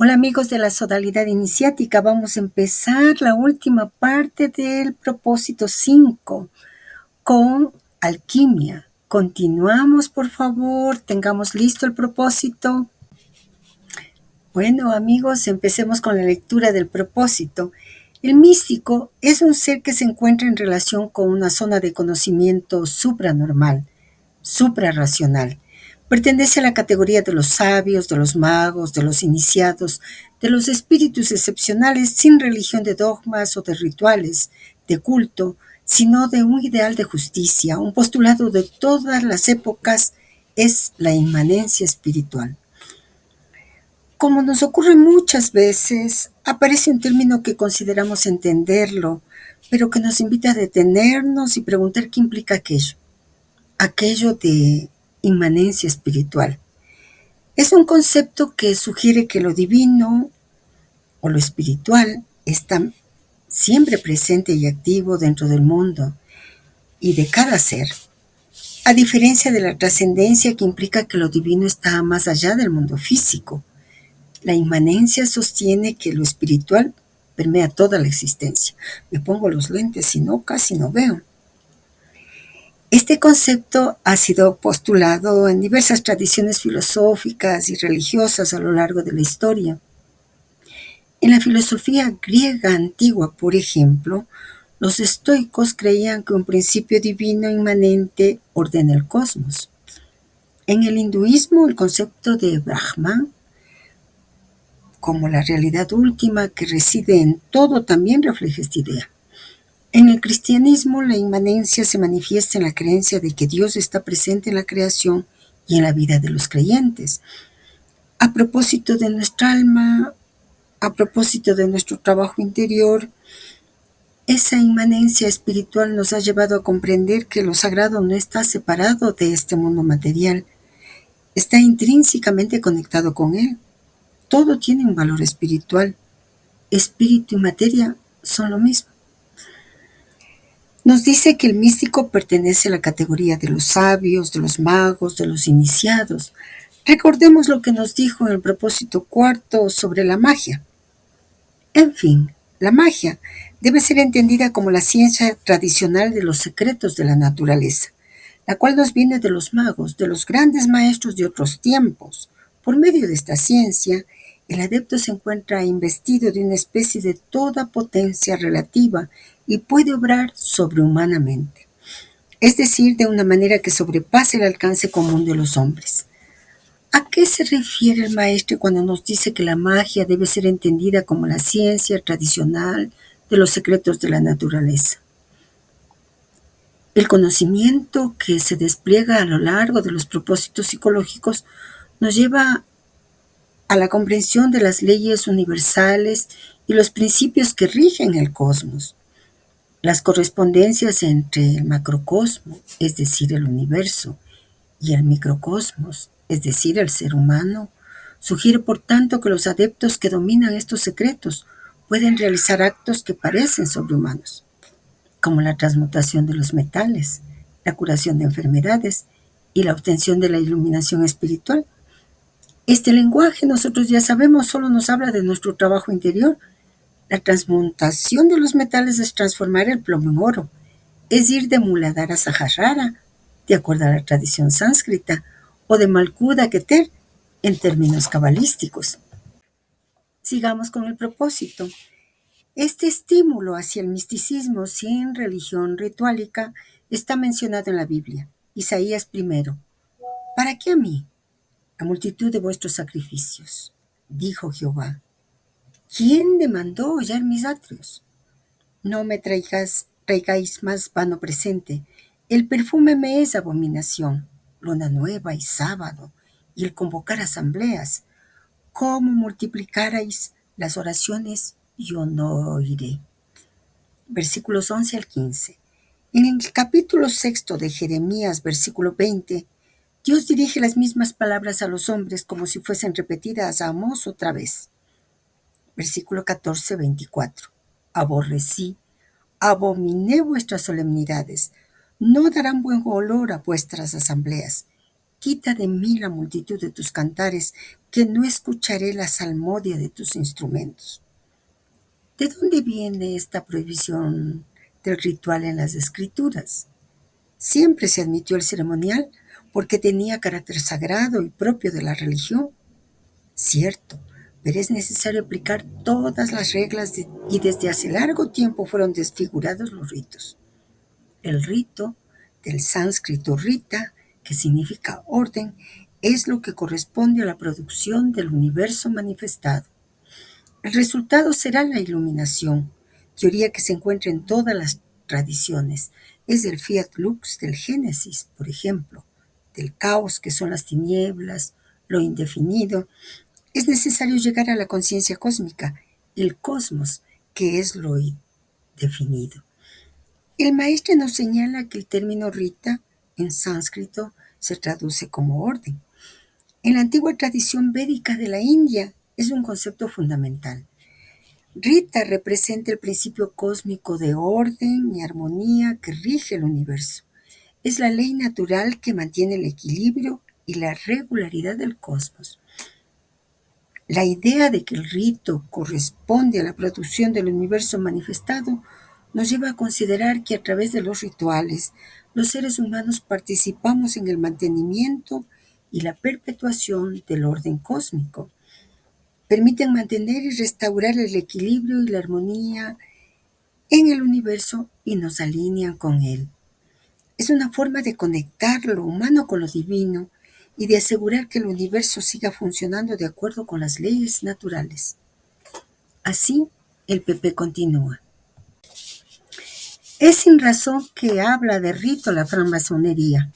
Hola amigos de la sodalidad iniciática, vamos a empezar la última parte del propósito 5 con alquimia. Continuamos, por favor, tengamos listo el propósito. Bueno amigos, empecemos con la lectura del propósito. El místico es un ser que se encuentra en relación con una zona de conocimiento supranormal, suprarracional. Pertenece a la categoría de los sabios, de los magos, de los iniciados, de los espíritus excepcionales sin religión de dogmas o de rituales, de culto, sino de un ideal de justicia. Un postulado de todas las épocas es la inmanencia espiritual. Como nos ocurre muchas veces, aparece un término que consideramos entenderlo, pero que nos invita a detenernos y preguntar qué implica aquello de inmanencia espiritual. Es un concepto que sugiere que lo divino o lo espiritual está siempre presente y activo dentro del mundo y de cada ser, a diferencia de la trascendencia que implica que lo divino está más allá del mundo físico. La inmanencia sostiene que lo espiritual permea toda la existencia. Me pongo los lentes, si no, casi no veo. Este concepto ha sido postulado en diversas tradiciones filosóficas y religiosas a lo largo de la historia. En la filosofía griega antigua, por ejemplo, los estoicos creían que un principio divino inmanente ordena el cosmos. En el hinduismo, el concepto de Brahman, como la realidad última que reside en todo, también refleja esta idea. En el cristianismo, la inmanencia se manifiesta en la creencia de que Dios está presente en la creación y en la vida de los creyentes. A propósito de nuestra alma, a propósito de nuestro trabajo interior, esa inmanencia espiritual nos ha llevado a comprender que lo sagrado no está separado de este mundo material, está intrínsecamente conectado con él. Todo tiene un valor espiritual. Espíritu y materia son lo mismo. Nos dice que el místico pertenece a la categoría de los sabios, de los magos, de los iniciados. Recordemos lo que nos dijo en el propósito 4 sobre la magia. En fin, la magia debe ser entendida como la ciencia tradicional de los secretos de la naturaleza, la cual nos viene de los magos, de los grandes maestros de otros tiempos. Por medio de esta ciencia, el adepto se encuentra investido de una especie de toda potencia relativa y puede obrar sobrehumanamente, es decir, de una manera que sobrepase el alcance común de los hombres. ¿A qué se refiere el maestro cuando nos dice que la magia debe ser entendida como la ciencia tradicional de los secretos de la naturaleza? El conocimiento que se despliega a lo largo de los propósitos psicológicos nos lleva a la comprensión de las leyes universales y los principios que rigen el cosmos. Las correspondencias entre el macrocosmo, es decir, el universo, y el microcosmos, es decir, el ser humano, sugiere por tanto que los adeptos que dominan estos secretos pueden realizar actos que parecen sobrehumanos, como la transmutación de los metales, la curación de enfermedades y la obtención de la iluminación espiritual. Este lenguaje, nosotros ya sabemos, solo nos habla de nuestro trabajo interior. La transmutación de los metales es transformar el plomo en oro, es ir de Muladhara a Sahasrara, de acuerdo a la tradición sánscrita, o de Malkuth a Keter, en términos cabalísticos. Sigamos con el propósito. Este estímulo hacia el misticismo sin religión rituálica está mencionado en la Biblia. Isaías 1. ¿Para qué a mí? La multitud de vuestros sacrificios, dijo Jehová. ¿Quién demandó hollar mis atrios? No me traigáis más vano presente. El perfume me es abominación, luna nueva y sábado, y el convocar asambleas. ¿Cómo multiplicarais las oraciones? Yo no oiré. Versículos 11 al 15. En el capítulo 6 de Jeremías, versículo 20, Dios dirige las mismas palabras a los hombres como si fuesen repetidas a Amós otra vez. Versículo 14-24. Aborrecí, abominé vuestras solemnidades. No darán buen olor a vuestras asambleas. Quita de mí la multitud de tus cantares, que no escucharé la salmodia de tus instrumentos. ¿De dónde viene esta prohibición del ritual en las escrituras? Siempre se admitió el ceremonial porque tenía carácter sagrado y propio de la religión. Cierto, pero es necesario aplicar todas las reglas y desde hace largo tiempo fueron desfigurados los ritos. El rito, del sánscrito rita, que significa orden, es lo que corresponde a la producción del universo manifestado. El resultado será la iluminación, teoría que se encuentra en todas las tradiciones. Es del fiat lux del Génesis, por ejemplo, del caos que son las tinieblas, lo indefinido. Es necesario llegar a la conciencia cósmica, el cosmos, que es lo definido. El maestro nos señala que el término rita en sánscrito se traduce como orden. En la antigua tradición védica de la India es un concepto fundamental. Rita representa el principio cósmico de orden y armonía que rige el universo. Es la ley natural que mantiene el equilibrio y la regularidad del cosmos. La idea de que el rito corresponde a la producción del universo manifestado nos lleva a considerar que a través de los rituales, los seres humanos participamos en el mantenimiento y la perpetuación del orden cósmico. Permiten mantener y restaurar el equilibrio y la armonía en el universo y nos alinean con él. Es una forma de conectar lo humano con lo divino y de asegurar que el universo siga funcionando de acuerdo con las leyes naturales. Así, el PP continúa. Es sin razón que habla de rito la francmasonería.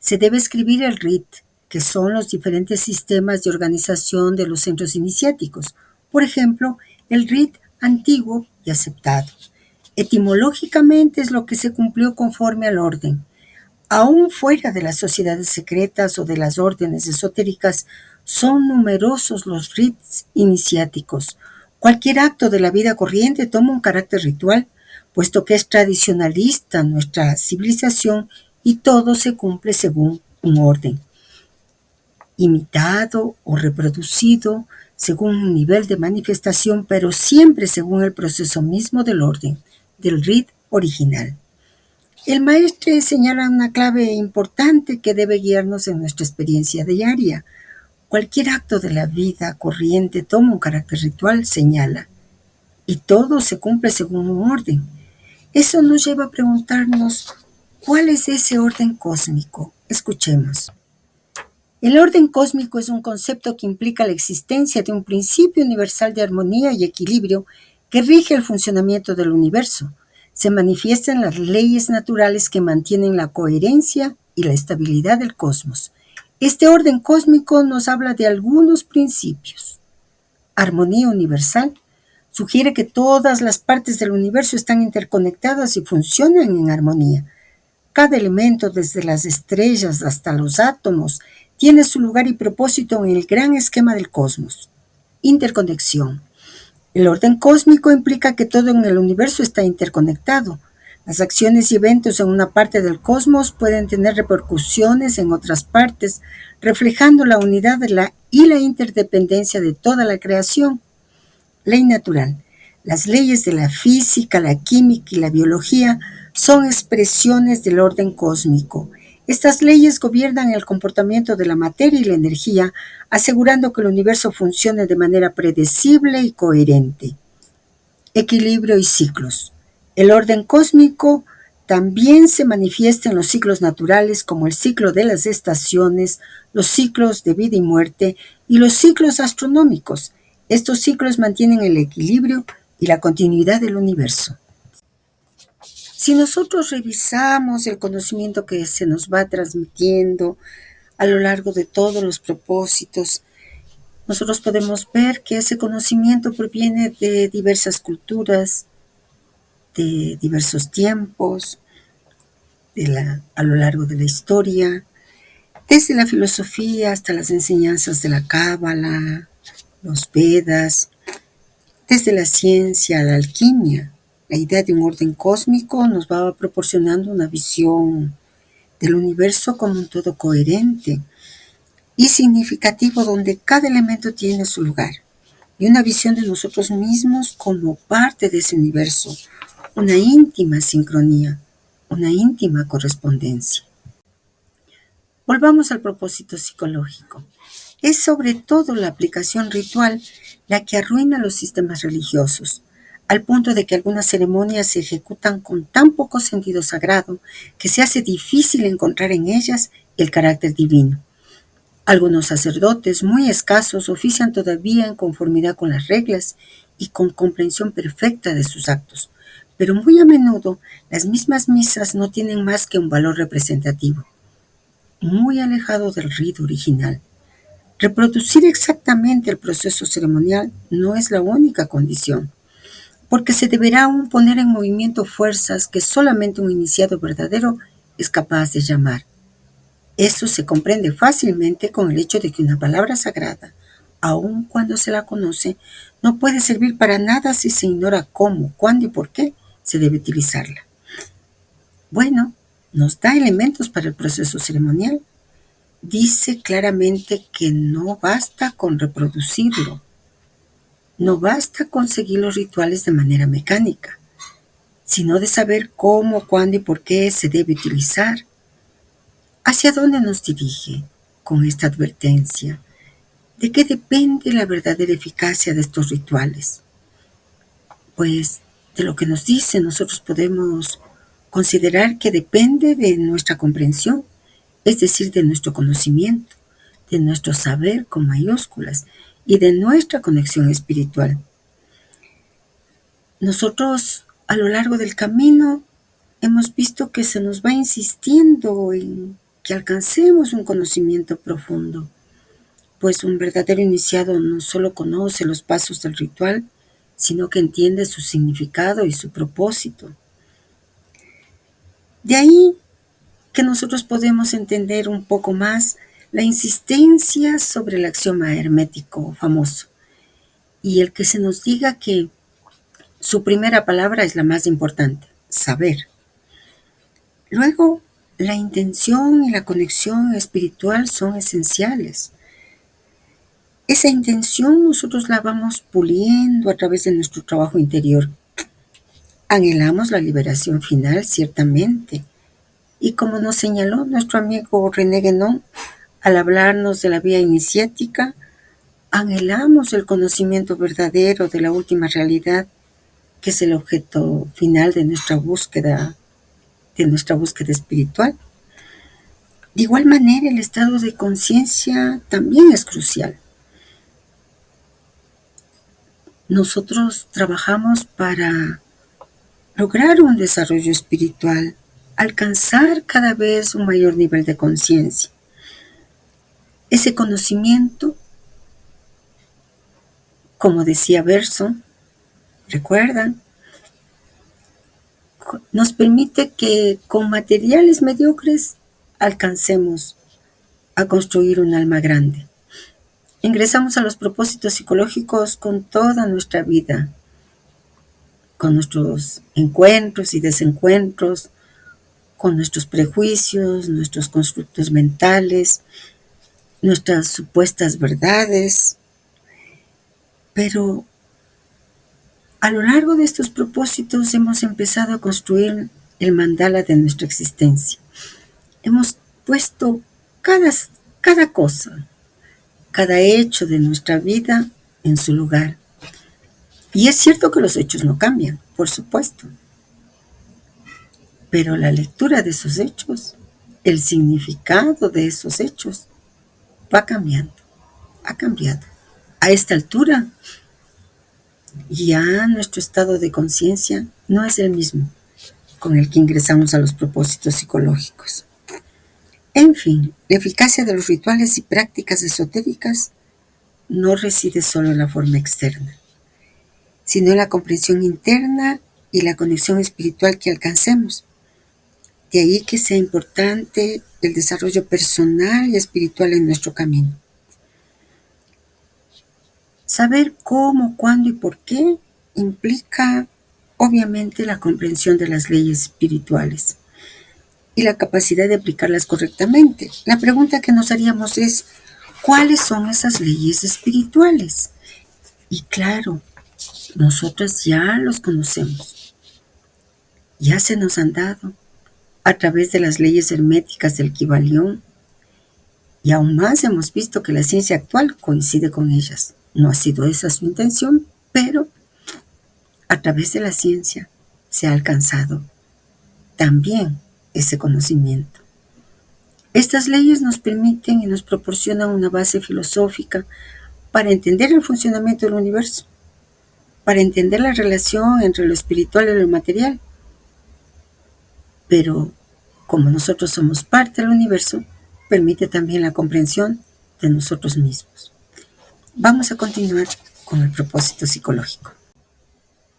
Se debe escribir el RIT, que son los diferentes sistemas de organización de los centros iniciáticos. Por ejemplo, el RIT antiguo y aceptado. Etimológicamente es lo que se cumplió conforme al orden. Aún fuera de las sociedades secretas o de las órdenes esotéricas, son numerosos los ritos iniciáticos. Cualquier acto de la vida corriente toma un carácter ritual, puesto que es tradicionalista nuestra civilización y todo se cumple según un orden, imitado o reproducido según un nivel de manifestación, pero siempre según el proceso mismo del orden, del rit original. El maestro señala una clave importante que debe guiarnos en nuestra experiencia diaria. Cualquier acto de la vida corriente toma un carácter ritual, señala, y todo se cumple según un orden. Eso nos lleva a preguntarnos, ¿cuál es ese orden cósmico? Escuchemos. El orden cósmico es un concepto que implica la existencia de un principio universal de armonía y equilibrio que rige el funcionamiento del universo. Se manifiestan las leyes naturales que mantienen la coherencia y la estabilidad del cosmos. Este orden cósmico nos habla de algunos principios. Armonía universal sugiere que todas las partes del universo están interconectadas y funcionan en armonía. Cada elemento, desde las estrellas hasta los átomos, tiene su lugar y propósito en el gran esquema del cosmos. Interconexión. El orden cósmico implica que todo en el universo está interconectado. Las acciones y eventos en una parte del cosmos pueden tener repercusiones en otras partes, reflejando la unidad y la interdependencia de toda la creación. Ley natural. Las leyes de la física, la química y la biología son expresiones del orden cósmico. Estas leyes gobiernan el comportamiento de la materia y la energía, asegurando que el universo funcione de manera predecible y coherente. Equilibrio y ciclos. El orden cósmico también se manifiesta en los ciclos naturales como el ciclo de las estaciones, los ciclos de vida y muerte y los ciclos astronómicos. Estos ciclos mantienen el equilibrio y la continuidad del universo. Si nosotros revisamos el conocimiento que se nos va transmitiendo a lo largo de todos los propósitos, nosotros podemos ver que ese conocimiento proviene de diversas culturas, de diversos tiempos, a lo largo de la historia, desde la filosofía hasta las enseñanzas de la Cábala, los Vedas, desde la ciencia, la alquimia. La idea de un orden cósmico nos va proporcionando una visión del universo como un todo coherente. y significativo donde cada elemento tiene su lugar y una visión de nosotros mismos como parte de ese universo, una íntima sincronía, una íntima correspondencia. Volvamos al propósito psicológico. Es sobre todo la aplicación ritual la que arruina los sistemas religiosos, al punto de que algunas ceremonias se ejecutan con tan poco sentido sagrado que se hace difícil encontrar en ellas el carácter divino. Algunos sacerdotes muy escasos ofician todavía en conformidad con las reglas y con comprensión perfecta de sus actos, pero muy a menudo las mismas misas no tienen más que un valor representativo, muy alejado del rito original. Reproducir exactamente el proceso ceremonial no es la única condición, porque se deberá aún poner en movimiento fuerzas que solamente un iniciado verdadero es capaz de llamar. Eso se comprende fácilmente con el hecho de que una palabra sagrada, aun cuando se la conoce, no puede servir para nada si se ignora cómo, cuándo y por qué se debe utilizarla. Bueno, nos da elementos para el proceso ceremonial. Dice claramente que no basta con reproducirlo, no basta con seguir los rituales de manera mecánica, sino de saber cómo, cuándo y por qué se debe utilizar. ¿Hacia dónde nos dirige con esta advertencia? ¿De qué depende la verdadera eficacia de estos rituales? Pues de lo que nos dice nosotros podemos considerar que depende de nuestra comprensión, es decir, de nuestro conocimiento, de nuestro saber con mayúsculas y de nuestra conexión espiritual. Nosotros a lo largo del camino hemos visto que se nos va insistiendo en que alcancemos un conocimiento profundo, pues un verdadero iniciado no solo conoce los pasos del ritual, sino que entiende su significado y su propósito. De ahí que nosotros podemos entender un poco más la insistencia sobre el axioma hermético famoso y el que se nos diga que su primera palabra es la más importante, saber. Luego, la intención y la conexión espiritual son esenciales. Esa intención nosotros la vamos puliendo a través de nuestro trabajo interior. Anhelamos la liberación final, ciertamente. Y como nos señaló nuestro amigo René Guénon, al hablarnos de la vía iniciática, anhelamos el conocimiento verdadero de la última realidad, que es el objeto final de nuestra búsqueda espiritual. De igual manera, el estado de conciencia también es crucial. Nosotros trabajamos para lograr un desarrollo espiritual, alcanzar cada vez un mayor nivel de conciencia. Ese conocimiento, como decía Bergson, recuerdan, nos permite que con materiales mediocres alcancemos a construir un alma grande. Ingresamos a los propósitos psicológicos con toda nuestra vida, con nuestros encuentros y desencuentros, con nuestros prejuicios, nuestros constructos mentales, nuestras supuestas verdades. Pero a lo largo de estos propósitos hemos empezado a construir el mandala de nuestra existencia. Hemos puesto cada cosa, cada hecho de nuestra vida en su lugar. Y es cierto que los hechos no cambian, por supuesto. Pero la lectura de esos hechos, el significado de esos hechos, va cambiando, ha cambiado. A esta altura, ya nuestro estado de conciencia no es el mismo con el que ingresamos a los propósitos psicológicos. En fin, la eficacia de los rituales y prácticas esotéricas no reside solo en la forma externa, sino en la comprensión interna y la conexión espiritual que alcancemos. De ahí que sea importante el desarrollo personal y espiritual en nuestro camino. Saber cómo, cuándo y por qué implica, obviamente, la comprensión de las leyes espirituales y la capacidad de aplicarlas correctamente. La pregunta que nos haríamos es, ¿Cuáles son esas leyes espirituales? Y claro, nosotros ya los conocemos, ya se nos han dado a través de las leyes herméticas del Kybalión, y aún más hemos visto que la ciencia actual coincide con ellas. No ha sido esa su intención, pero a través de la ciencia se ha alcanzado también ese conocimiento. Estas leyes nos permiten y nos proporcionan una base filosófica para entender el funcionamiento del universo, para entender la relación entre lo espiritual y lo material. Pero como nosotros somos parte del universo, permite también la comprensión de nosotros mismos. Vamos a continuar con el propósito psicológico.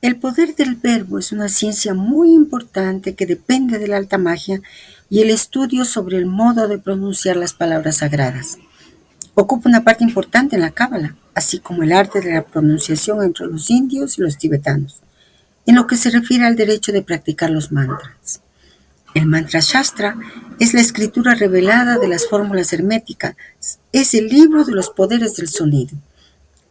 El poder del verbo es una ciencia muy importante que depende de la alta magia y el estudio sobre el modo de pronunciar las palabras sagradas. Ocupa una parte importante en la cábala, así como el arte de la pronunciación entre los indios y los tibetanos, en lo que se refiere al derecho de practicar los mantras. El mantra Shastra es la escritura revelada de las fórmulas herméticas, es el libro de los poderes del sonido.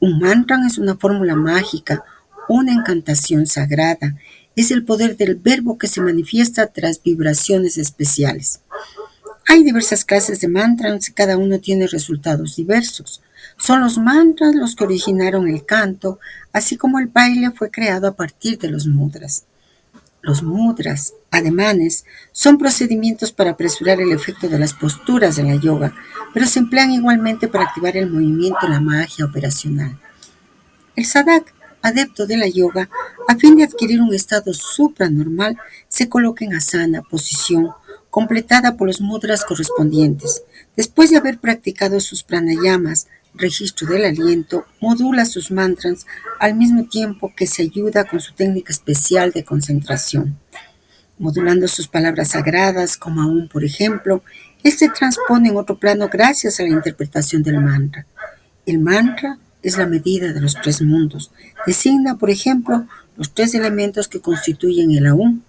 Un mantra es una fórmula mágica, una encantación sagrada, es el poder del verbo que se manifiesta tras vibraciones especiales. Hay diversas clases de mantras y cada uno tiene resultados diversos. Son los mantras los que originaron el canto, así como el baile fue creado a partir de los mudras. Los mudras, ademanes, son procedimientos para apresurar el efecto de las posturas de la yoga, pero se emplean igualmente para activar el movimiento y la magia operacional. El sadhak, adepto de la yoga, a fin de adquirir un estado supranormal, se coloca en asana, posición, completada por los mudras correspondientes. Después de haber practicado sus pranayamas, registro del aliento, modula sus mantras al mismo tiempo que se ayuda con su técnica especial de concentración. Modulando sus palabras sagradas, como aún, por ejemplo, él se transpone en otro plano gracias a la interpretación del mantra. El mantra es la medida de los tres mundos. Designa, por ejemplo, los tres elementos que constituyen el Aum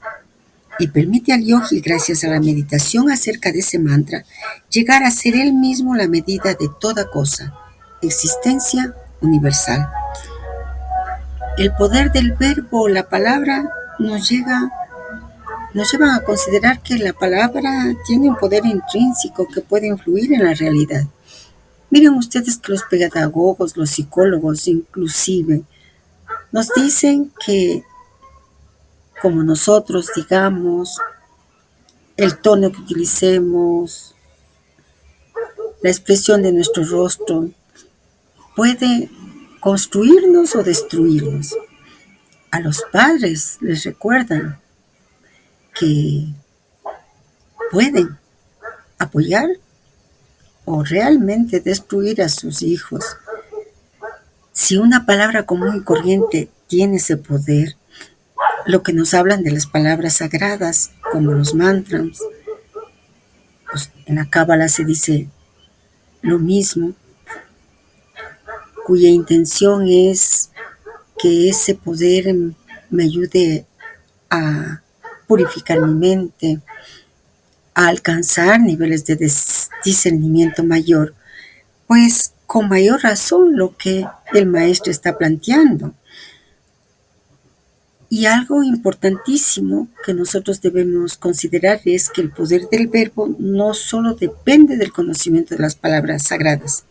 y permite al yogi, gracias a la meditación acerca de ese mantra, llegar a ser él mismo la medida de toda cosa, existencia universal. El poder del verbo o la palabra nos llevan a considerar que la palabra tiene un poder intrínseco que puede influir en la realidad. Miren ustedes que los pedagogos, los psicólogos inclusive, nos dicen que como nosotros digamos, el tono que utilicemos, la expresión de nuestro rostro, puede construirnos o destruirnos. A los padres les recuerdan que pueden apoyar o realmente destruir a sus hijos. Si una palabra común y corriente tiene ese poder, lo que nos hablan de las palabras sagradas, como los mantras, pues en la cábala se dice lo mismo, cuya intención es que ese poder me ayude a purificar mi mente, a alcanzar niveles de discernimiento mayor, pues con mayor razón lo que el maestro está planteando. Y algo importantísimo que nosotros debemos considerar es que el poder del verbo no solo depende del conocimiento de las palabras sagradas,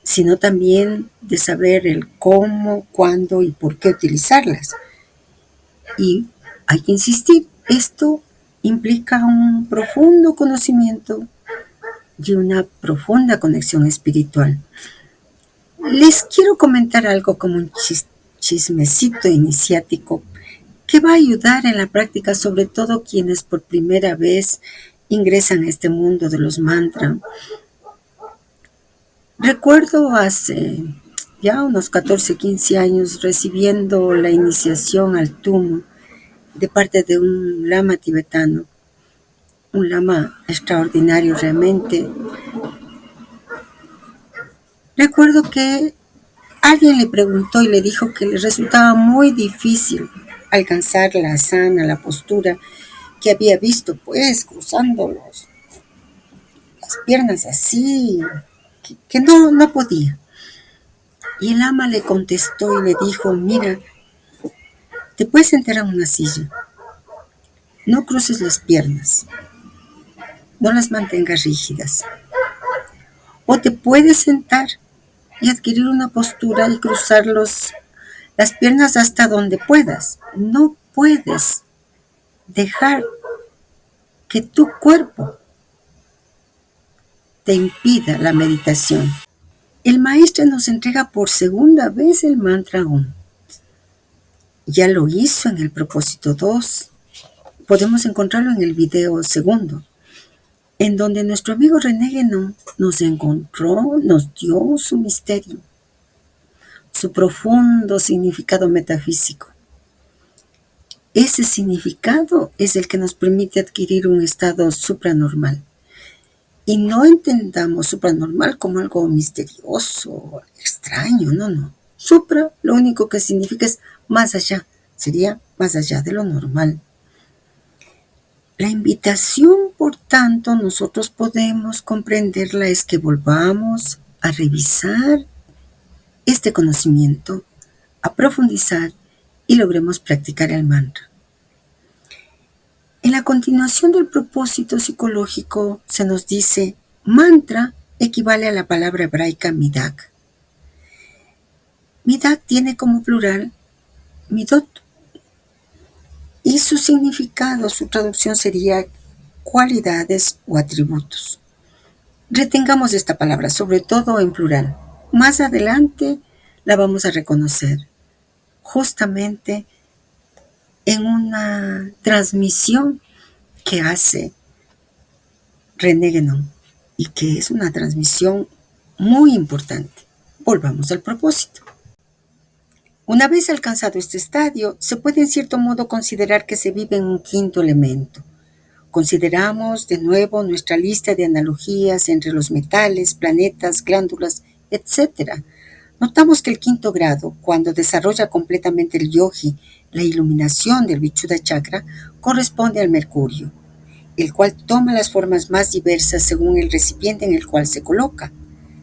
sino también de saber el cómo, cuándo y por qué utilizarlas. Y hay que insistir, esto implica un profundo conocimiento y una profunda conexión espiritual. Les quiero comentar algo como un chismecito iniciático que va a ayudar en la práctica, sobre todo quienes por primera vez ingresan a este mundo de los mantras. Recuerdo hace ya unos 14, 15 años recibiendo la iniciación al Tumo de parte de un lama tibetano, un lama extraordinario realmente. Recuerdo que alguien le preguntó y le dijo que le resultaba muy difícil alcanzar la asana, la postura que había visto, pues cruzando las piernas así, que no podía. Y el ama le contestó y le dijo, mira, te puedes sentar en una silla, no cruces las piernas, no las mantengas rígidas. O te puedes sentar y adquirir una postura y cruzar las piernas hasta donde puedas. No puedes dejar que tu cuerpo te impida la meditación. El maestro nos entrega por segunda vez el mantra Om. Ya lo hizo en el propósito 2. Podemos encontrarlo en el video segundo, en donde nuestro amigo René Guénon nos encontró, nos dio su misterio, su profundo significado metafísico. Ese significado es el que nos permite adquirir un estado supranormal. Y no entendamos supranormal como algo misterioso, extraño, no. Supra lo único que significa es más allá, sería más allá de lo normal. La invitación, por tanto, nosotros podemos comprenderla es que volvamos a revisar este conocimiento, a profundizar y logremos practicar el mantra. En la continuación del propósito psicológico se nos dice, mantra equivale a la palabra hebraica midak. Midak tiene como plural midot y su significado, su traducción sería cualidades o atributos. Retengamos esta palabra, sobre todo en plural. Más adelante la vamos a reconocer, justamente en una transmisión que hace René Guénon y que es una transmisión muy importante. Volvamos al propósito. Una vez alcanzado este estadio, se puede en cierto modo considerar que se vive en un quinto elemento. Consideramos de nuevo nuestra lista de analogías entre los metales, planetas, glándulas, etc. Notamos que el quinto grado, cuando desarrolla completamente el yogi, la iluminación del Vichuddha Chakra, corresponde al mercurio, el cual toma las formas más diversas según el recipiente en el cual se coloca.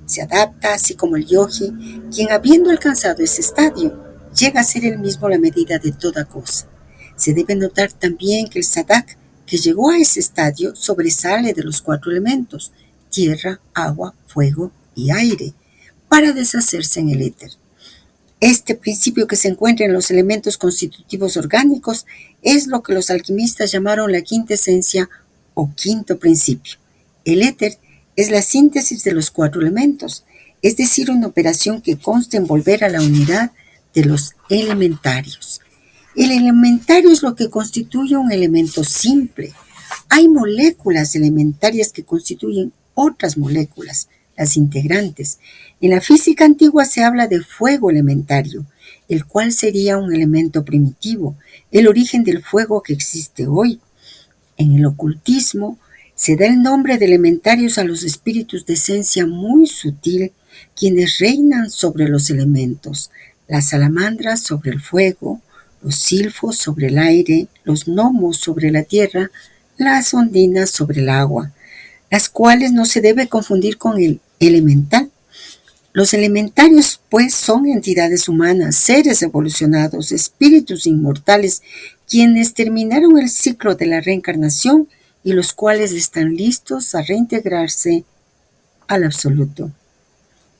Se adapta, así como el yogi, quien habiendo alcanzado ese estadio, llega a ser él mismo la medida de toda cosa. Se debe notar también que el sadhak, que llegó a ese estadio, sobresale de los 4 elementos, tierra, agua, fuego y aire, para deshacerse en el éter. Este principio que se encuentra en los elementos constitutivos orgánicos es lo que los alquimistas llamaron la quinta esencia o quinto principio. El éter es la síntesis de los 4 elementos, es decir, una operación que consta en volver a la unidad de los elementarios. El elementario es lo que constituye un elemento simple. Hay moléculas elementarias que constituyen otras moléculas, las integrantes. En la física antigua se habla de fuego elementario, el cual sería un elemento primitivo, el origen del fuego que existe hoy. En el ocultismo se da el nombre de elementarios a los espíritus de esencia muy sutil, quienes reinan sobre los elementos, las salamandras sobre el fuego, los silfos sobre el aire, los gnomos sobre la tierra, las ondinas sobre el agua, las cuales no se debe confundir con el elemental. Los elementarios, pues, son entidades humanas, seres evolucionados, espíritus inmortales, quienes terminaron el ciclo de la reencarnación y los cuales están listos a reintegrarse al absoluto.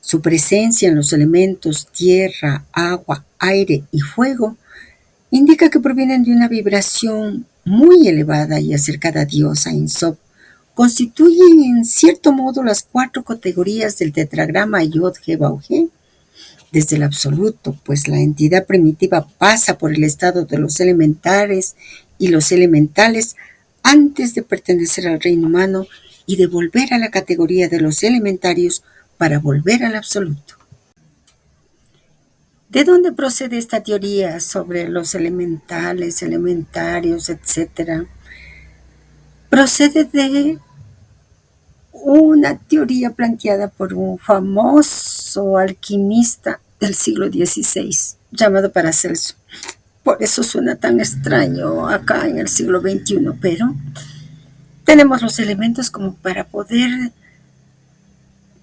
Su presencia en los elementos tierra, agua, aire y fuego indica que provienen de una vibración muy elevada y acercada a Dios, a Ein Sof. Constituyen en cierto modo las 4 categorías del tetragrama Yod He Vav He. Desde el absoluto, pues la entidad primitiva pasa por el estado de los elementares y los elementales antes de pertenecer al reino humano y de volver a la categoría de los elementarios para volver al absoluto. ¿De dónde procede esta teoría sobre los elementales, elementarios, etcétera? Procede de una teoría planteada por un famoso alquimista del siglo XVI, llamado Paracelso. Por eso suena tan extraño acá en el siglo XXI, pero tenemos los elementos como para poder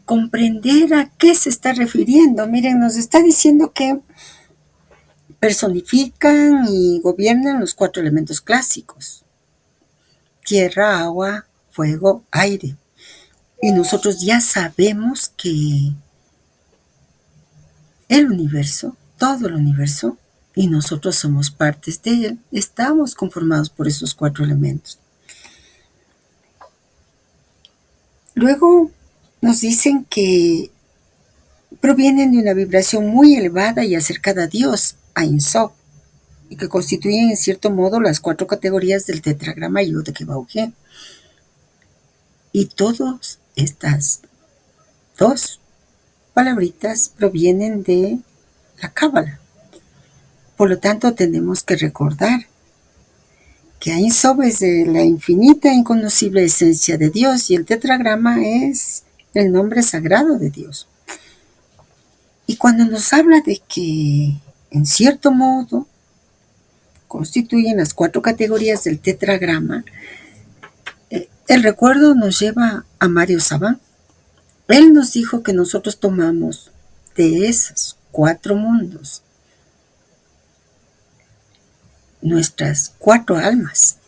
comprender a qué se está refiriendo. Miren, nos está diciendo que personifican y gobiernan los 4 elementos clásicos: tierra, agua, fuego, aire. Y nosotros ya sabemos que el universo, todo el universo, y nosotros somos partes de él, estamos conformados por esos 4 elementos. Luego nos dicen que provienen de una vibración muy elevada y acercada a Dios, a Insof, y que constituyen en cierto modo las 4 categorías del tetragrama Yod He Vav He. Y todas estas 2 palabritas provienen de la Cábala. Por lo tanto, tenemos que recordar que Ein Sof es de la infinita e inconocible esencia de Dios y el tetragrama es el nombre sagrado de Dios. Y cuando nos habla de que, en cierto modo, constituyen las 4 categorías del tetragrama, el recuerdo nos lleva a Mario Sabán. Él nos dijo que nosotros tomamos de esos 4 mundos nuestras 4 almas.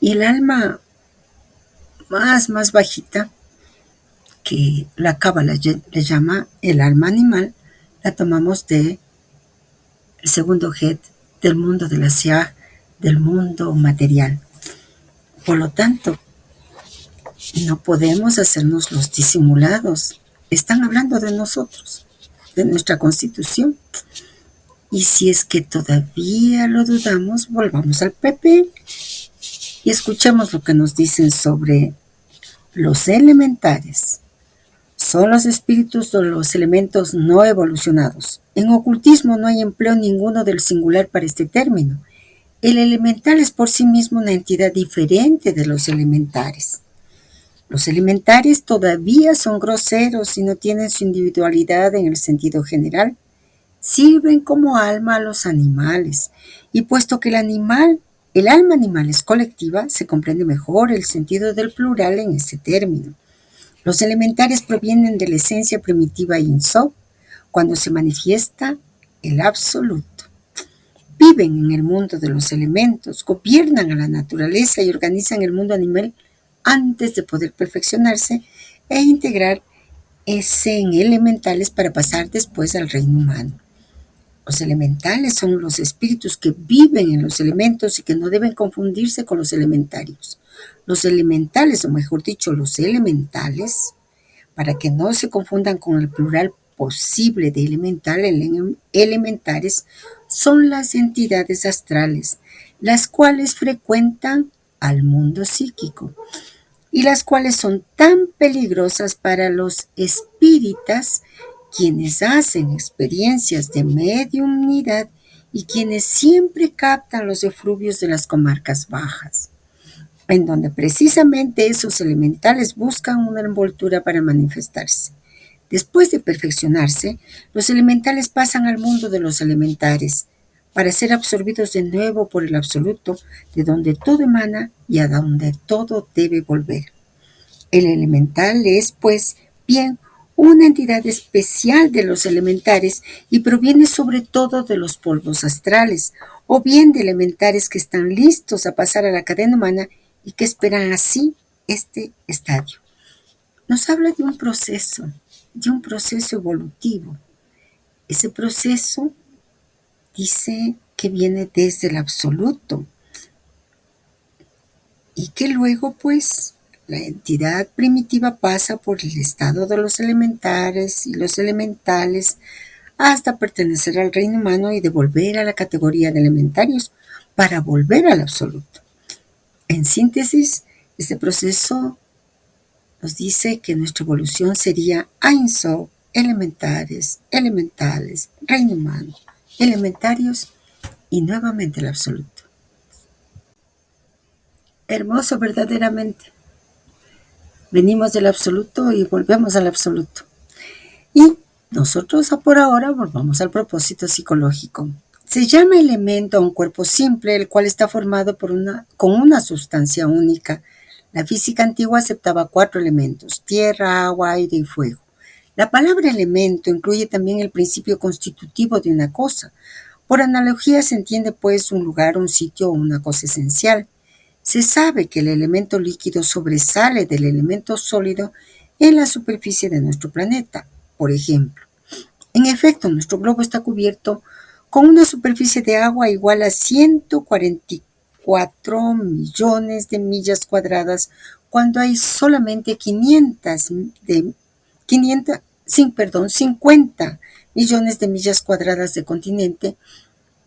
Y el alma más bajita, que la Cábala le llama el alma animal, la tomamos de el segundo Het del mundo de la Siaj, del mundo material. Por lo tanto, no podemos hacernos los disimulados. Están hablando de nosotros, de nuestra constitución. Y si es que todavía lo dudamos, volvamos al PP y escuchemos lo que nos dicen sobre los elementares. Son los espíritus de los elementos no evolucionados. En ocultismo no hay empleo ninguno del singular para este término. El elemental es por sí mismo una entidad diferente de los elementares. Los elementares todavía son groseros y no tienen su individualidad en el sentido general. Sirven como alma a los animales, y puesto que el alma animal es colectiva, se comprende mejor el sentido del plural en este término. Los elementares provienen de la esencia primitiva Ein Sof, cuando se manifiesta el absoluto. Viven en el mundo de los elementos, gobiernan a la naturaleza y organizan el mundo animal antes de poder perfeccionarse e integrar ese en elementales para pasar después al reino humano. Los elementales son los espíritus que viven en los elementos y que no deben confundirse con los elementarios. Los elementales, o mejor dicho, los elementales, para que no se confundan con el plural posible de elementares, son las entidades astrales, las cuales frecuentan al mundo psíquico y las cuales son tan peligrosas para los espíritas, quienes hacen experiencias de mediumnidad y quienes siempre captan los efluvios de las comarcas bajas, en donde precisamente esos elementales buscan una envoltura para manifestarse. Después de perfeccionarse, los elementales pasan al mundo de los elementares, para ser absorbidos de nuevo por el absoluto, de donde todo emana y a donde todo debe volver. El elemental es, pues, bien, una entidad especial de los elementares y proviene sobre todo de los polvos astrales, o bien de elementares que están listos a pasar a la cadena humana y que esperan así este estadio. Nos habla de un proceso evolutivo. Ese proceso dice que viene desde el absoluto y que luego, pues, la entidad primitiva pasa por el estado de los elementares y los elementales hasta pertenecer al reino humano y devolver a la categoría de elementarios para volver al absoluto. En síntesis, este proceso nos dice que nuestra evolución sería Ein Sof, elementales, reino humano, elementarios y nuevamente el absoluto. Hermoso verdaderamente. Venimos del absoluto y volvemos al absoluto. Y nosotros por ahora volvamos al propósito psicológico. Se llama elemento a un cuerpo simple, el cual está formado con una sustancia única, La física antigua aceptaba 4 elementos: tierra, agua, aire y fuego. La palabra elemento incluye también el principio constitutivo de una cosa. Por analogía se entiende pues un lugar, un sitio o una cosa esencial. Se sabe que el elemento líquido sobresale del elemento sólido en la superficie de nuestro planeta. Por ejemplo, en efecto, nuestro globo está cubierto con una superficie de agua igual a 144 millones de millas cuadradas, cuando hay solamente 50 millones de millas cuadradas de continente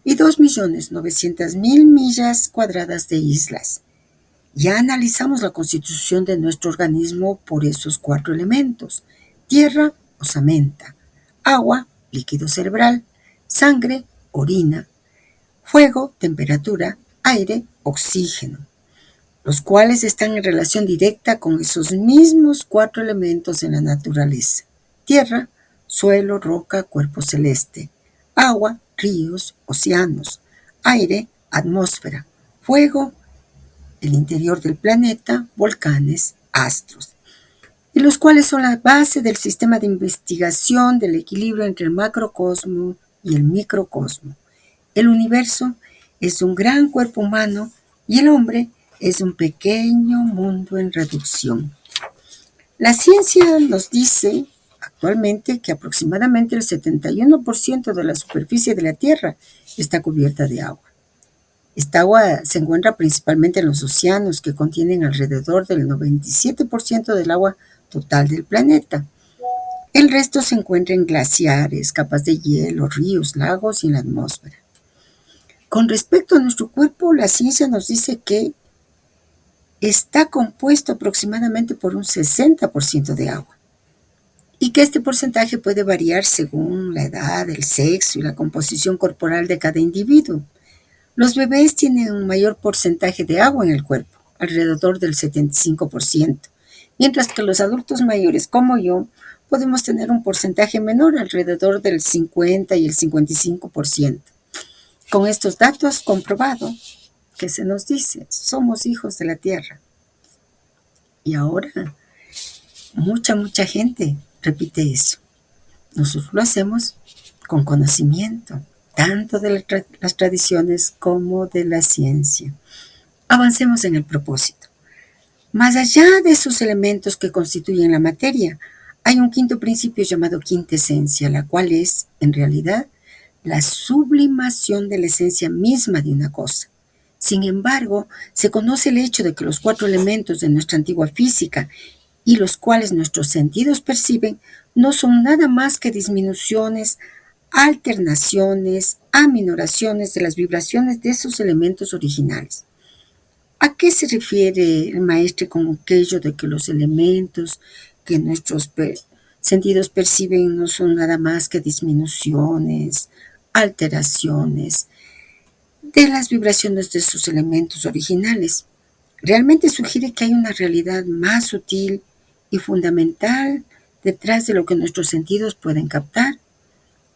y 2.900.000 millas cuadradas de islas. Ya analizamos la constitución de nuestro organismo por esos 4 elementos: tierra, osamenta; agua, líquido cerebral; sangre, orina; fuego, temperatura; aire, oxígeno, los cuales están en relación directa con esos mismos 4 elementos en la naturaleza: tierra, suelo, roca, cuerpo celeste; agua, ríos, océanos; aire, atmósfera; fuego, el interior del planeta, volcanes, astros, y los cuales son la base del sistema de investigación del equilibrio entre el macrocosmo y el microcosmo. El universo es un gran cuerpo humano y el hombre es un pequeño mundo en reducción. La ciencia nos dice actualmente que aproximadamente el 71% de la superficie de la Tierra está cubierta de agua. Esta agua se encuentra principalmente en los océanos, que contienen alrededor del 97% del agua total del planeta. El resto se encuentra en glaciares, capas de hielo, ríos, lagos y en la atmósfera. Con respecto a nuestro cuerpo, la ciencia nos dice que está compuesto aproximadamente por un 60% de agua y que este porcentaje puede variar según la edad, el sexo y la composición corporal de cada individuo. Los bebés tienen un mayor porcentaje de agua en el cuerpo, alrededor del 75%, mientras que los adultos mayores, como yo, podemos tener un porcentaje menor, alrededor del 50 y el 55%. Con estos datos comprobado que se nos dice, somos hijos de la tierra. Y ahora mucha gente repite eso. Nosotros lo hacemos con conocimiento, tanto de las tradiciones como de la ciencia. Avancemos en el propósito. Más allá de esos elementos que constituyen la materia, hay un quinto principio llamado quintesencia, la cual es, en realidad, la sublimación de la esencia misma de una cosa. Sin embargo, se conoce el hecho de que los 4 elementos de nuestra antigua física y los cuales nuestros sentidos perciben no son nada más que disminuciones, alternaciones, aminoraciones de las vibraciones de esos elementos originales. ¿A qué se refiere el maestro con aquello de que los elementos que nuestros sentidos perciben no son nada más que disminuciones, alteraciones de las vibraciones de sus elementos originales? Realmente sugiere que hay una realidad más sutil y fundamental detrás de lo que nuestros sentidos pueden captar.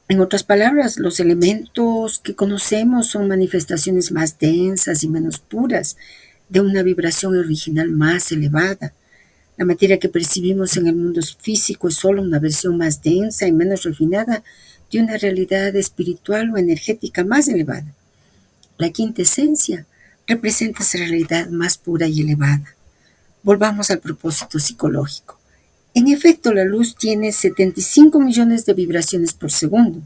En otras palabras, los elementos que conocemos son manifestaciones más densas y menos puras de una vibración original más elevada. La materia que percibimos en el mundo físico es solo una versión más densa y menos refinada de una realidad espiritual o energética más elevada. La quintesencia representa esa realidad más pura y elevada. Volvamos al propósito psicológico. En efecto, la luz tiene 75 millones de vibraciones por segundo,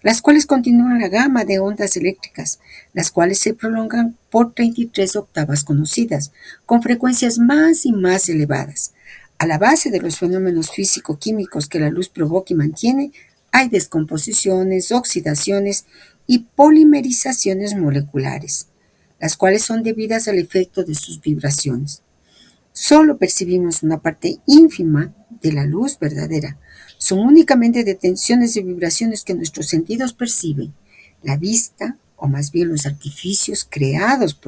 las cuales continúan la gama de ondas eléctricas, las cuales se prolongan por 33 octavas conocidas, con frecuencias más y más elevadas. A la base de los fenómenos físico-químicos que la luz provoca y mantiene, hay descomposiciones, oxidaciones y polimerizaciones moleculares, las cuales son debidas al efecto de sus vibraciones. Solo percibimos una parte ínfima de la luz verdadera. Son únicamente detenciones de vibraciones que nuestros sentidos perciben. La vista, o más bien los artificios creados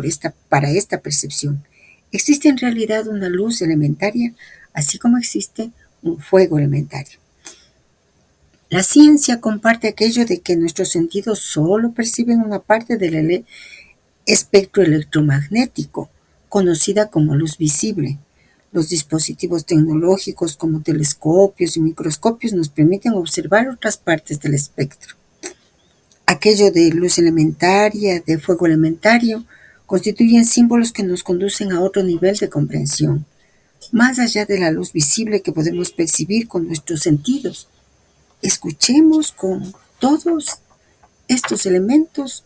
para esta percepción. Existe en realidad una luz elementaria, así como existe un fuego elementario. La ciencia comparte aquello de que nuestros sentidos solo perciben una parte del espectro electromagnético, conocida como luz visible. Los dispositivos tecnológicos como telescopios y microscopios nos permiten observar otras partes del espectro. Aquello de luz elementaria, de fuego elementario, constituyen símbolos que nos conducen a otro nivel de comprensión, más allá de la luz visible que podemos percibir con nuestros sentidos. Escuchemos con todos estos elementos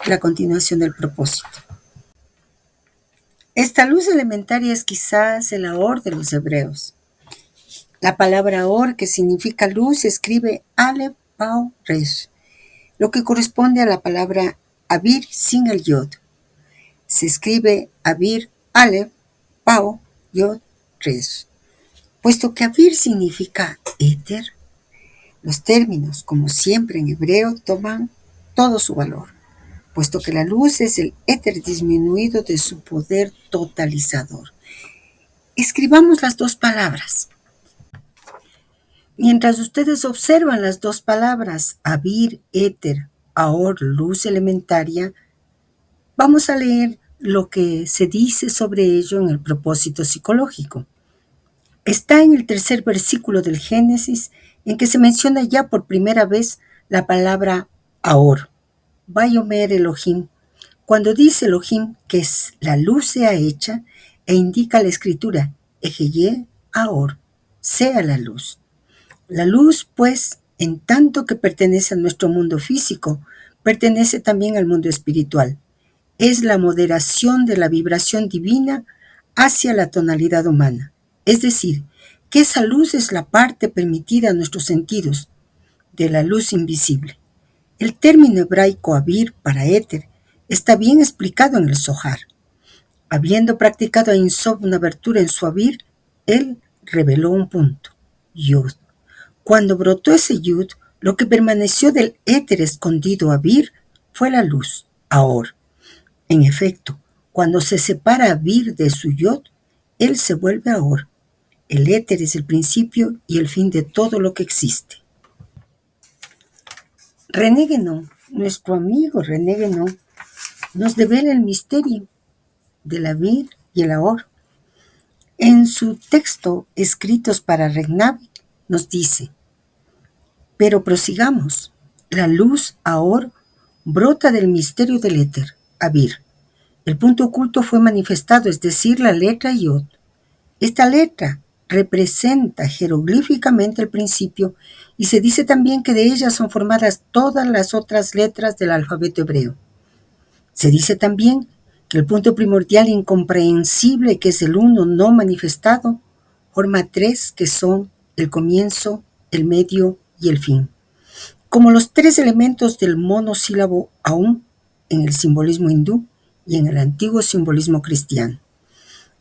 la continuación del propósito. Esta luz elementaria es quizás el Aor de los hebreos. La palabra Aor, que significa luz, se escribe Aleph, Pau, Resh, lo que corresponde a la palabra Abir sin el Yod. Se escribe Abir, Aleph, Pau, Yod, Resh. Puesto que Abir significa éter, los términos, como siempre en hebreo, toman todo su valor, puesto que la luz es el éter disminuido de su poder totalizador. Escribamos las dos palabras. Mientras ustedes observan las dos palabras, Abir, éter, Aor, luz elementaria, vamos a leer lo que se dice sobre ello en el propósito psicológico. Está en el 3er versículo del Génesis, en que se menciona ya por primera vez la palabra Aor, Vayomer Elohim, cuando dice Elohim que la luz sea hecha e indica la escritura, Ejeye Aor, sea la luz. La luz, pues, en tanto que pertenece a nuestro mundo físico, pertenece también al mundo espiritual. Es la moderación de la vibración divina hacia la tonalidad humana. Es decir, que esa luz es la parte permitida a nuestros sentidos de la luz invisible. El término hebraico Abir para éter está bien explicado en el Zohar. Habiendo practicado a Ein Sof una abertura en su Abir, él reveló un punto, Yud. Cuando brotó ese Yud, lo que permaneció del éter escondido Abir fue la luz, Aor. En efecto, cuando se separa Abir de su Yod, él se vuelve Aor. El éter es el principio y el fin de todo lo que existe. René Guénon, nuestro amigo René Guénon, nos devela el misterio del Abir y el Aor. En su texto Escritos para Regnavik nos dice: pero prosigamos, la luz Aor brota del misterio del éter, Abir. El punto oculto fue manifestado, es decir, la letra Yod. Esta letra representa jeroglíficamente el principio y se dice también que de ella son formadas todas las otras letras del alfabeto hebreo. Se dice también que el punto primordial incomprensible, que es el uno no manifestado, forma tres que son el comienzo, el medio y el fin, como los tres elementos del monosílabo Aum en el simbolismo hindú y en el antiguo simbolismo cristiano.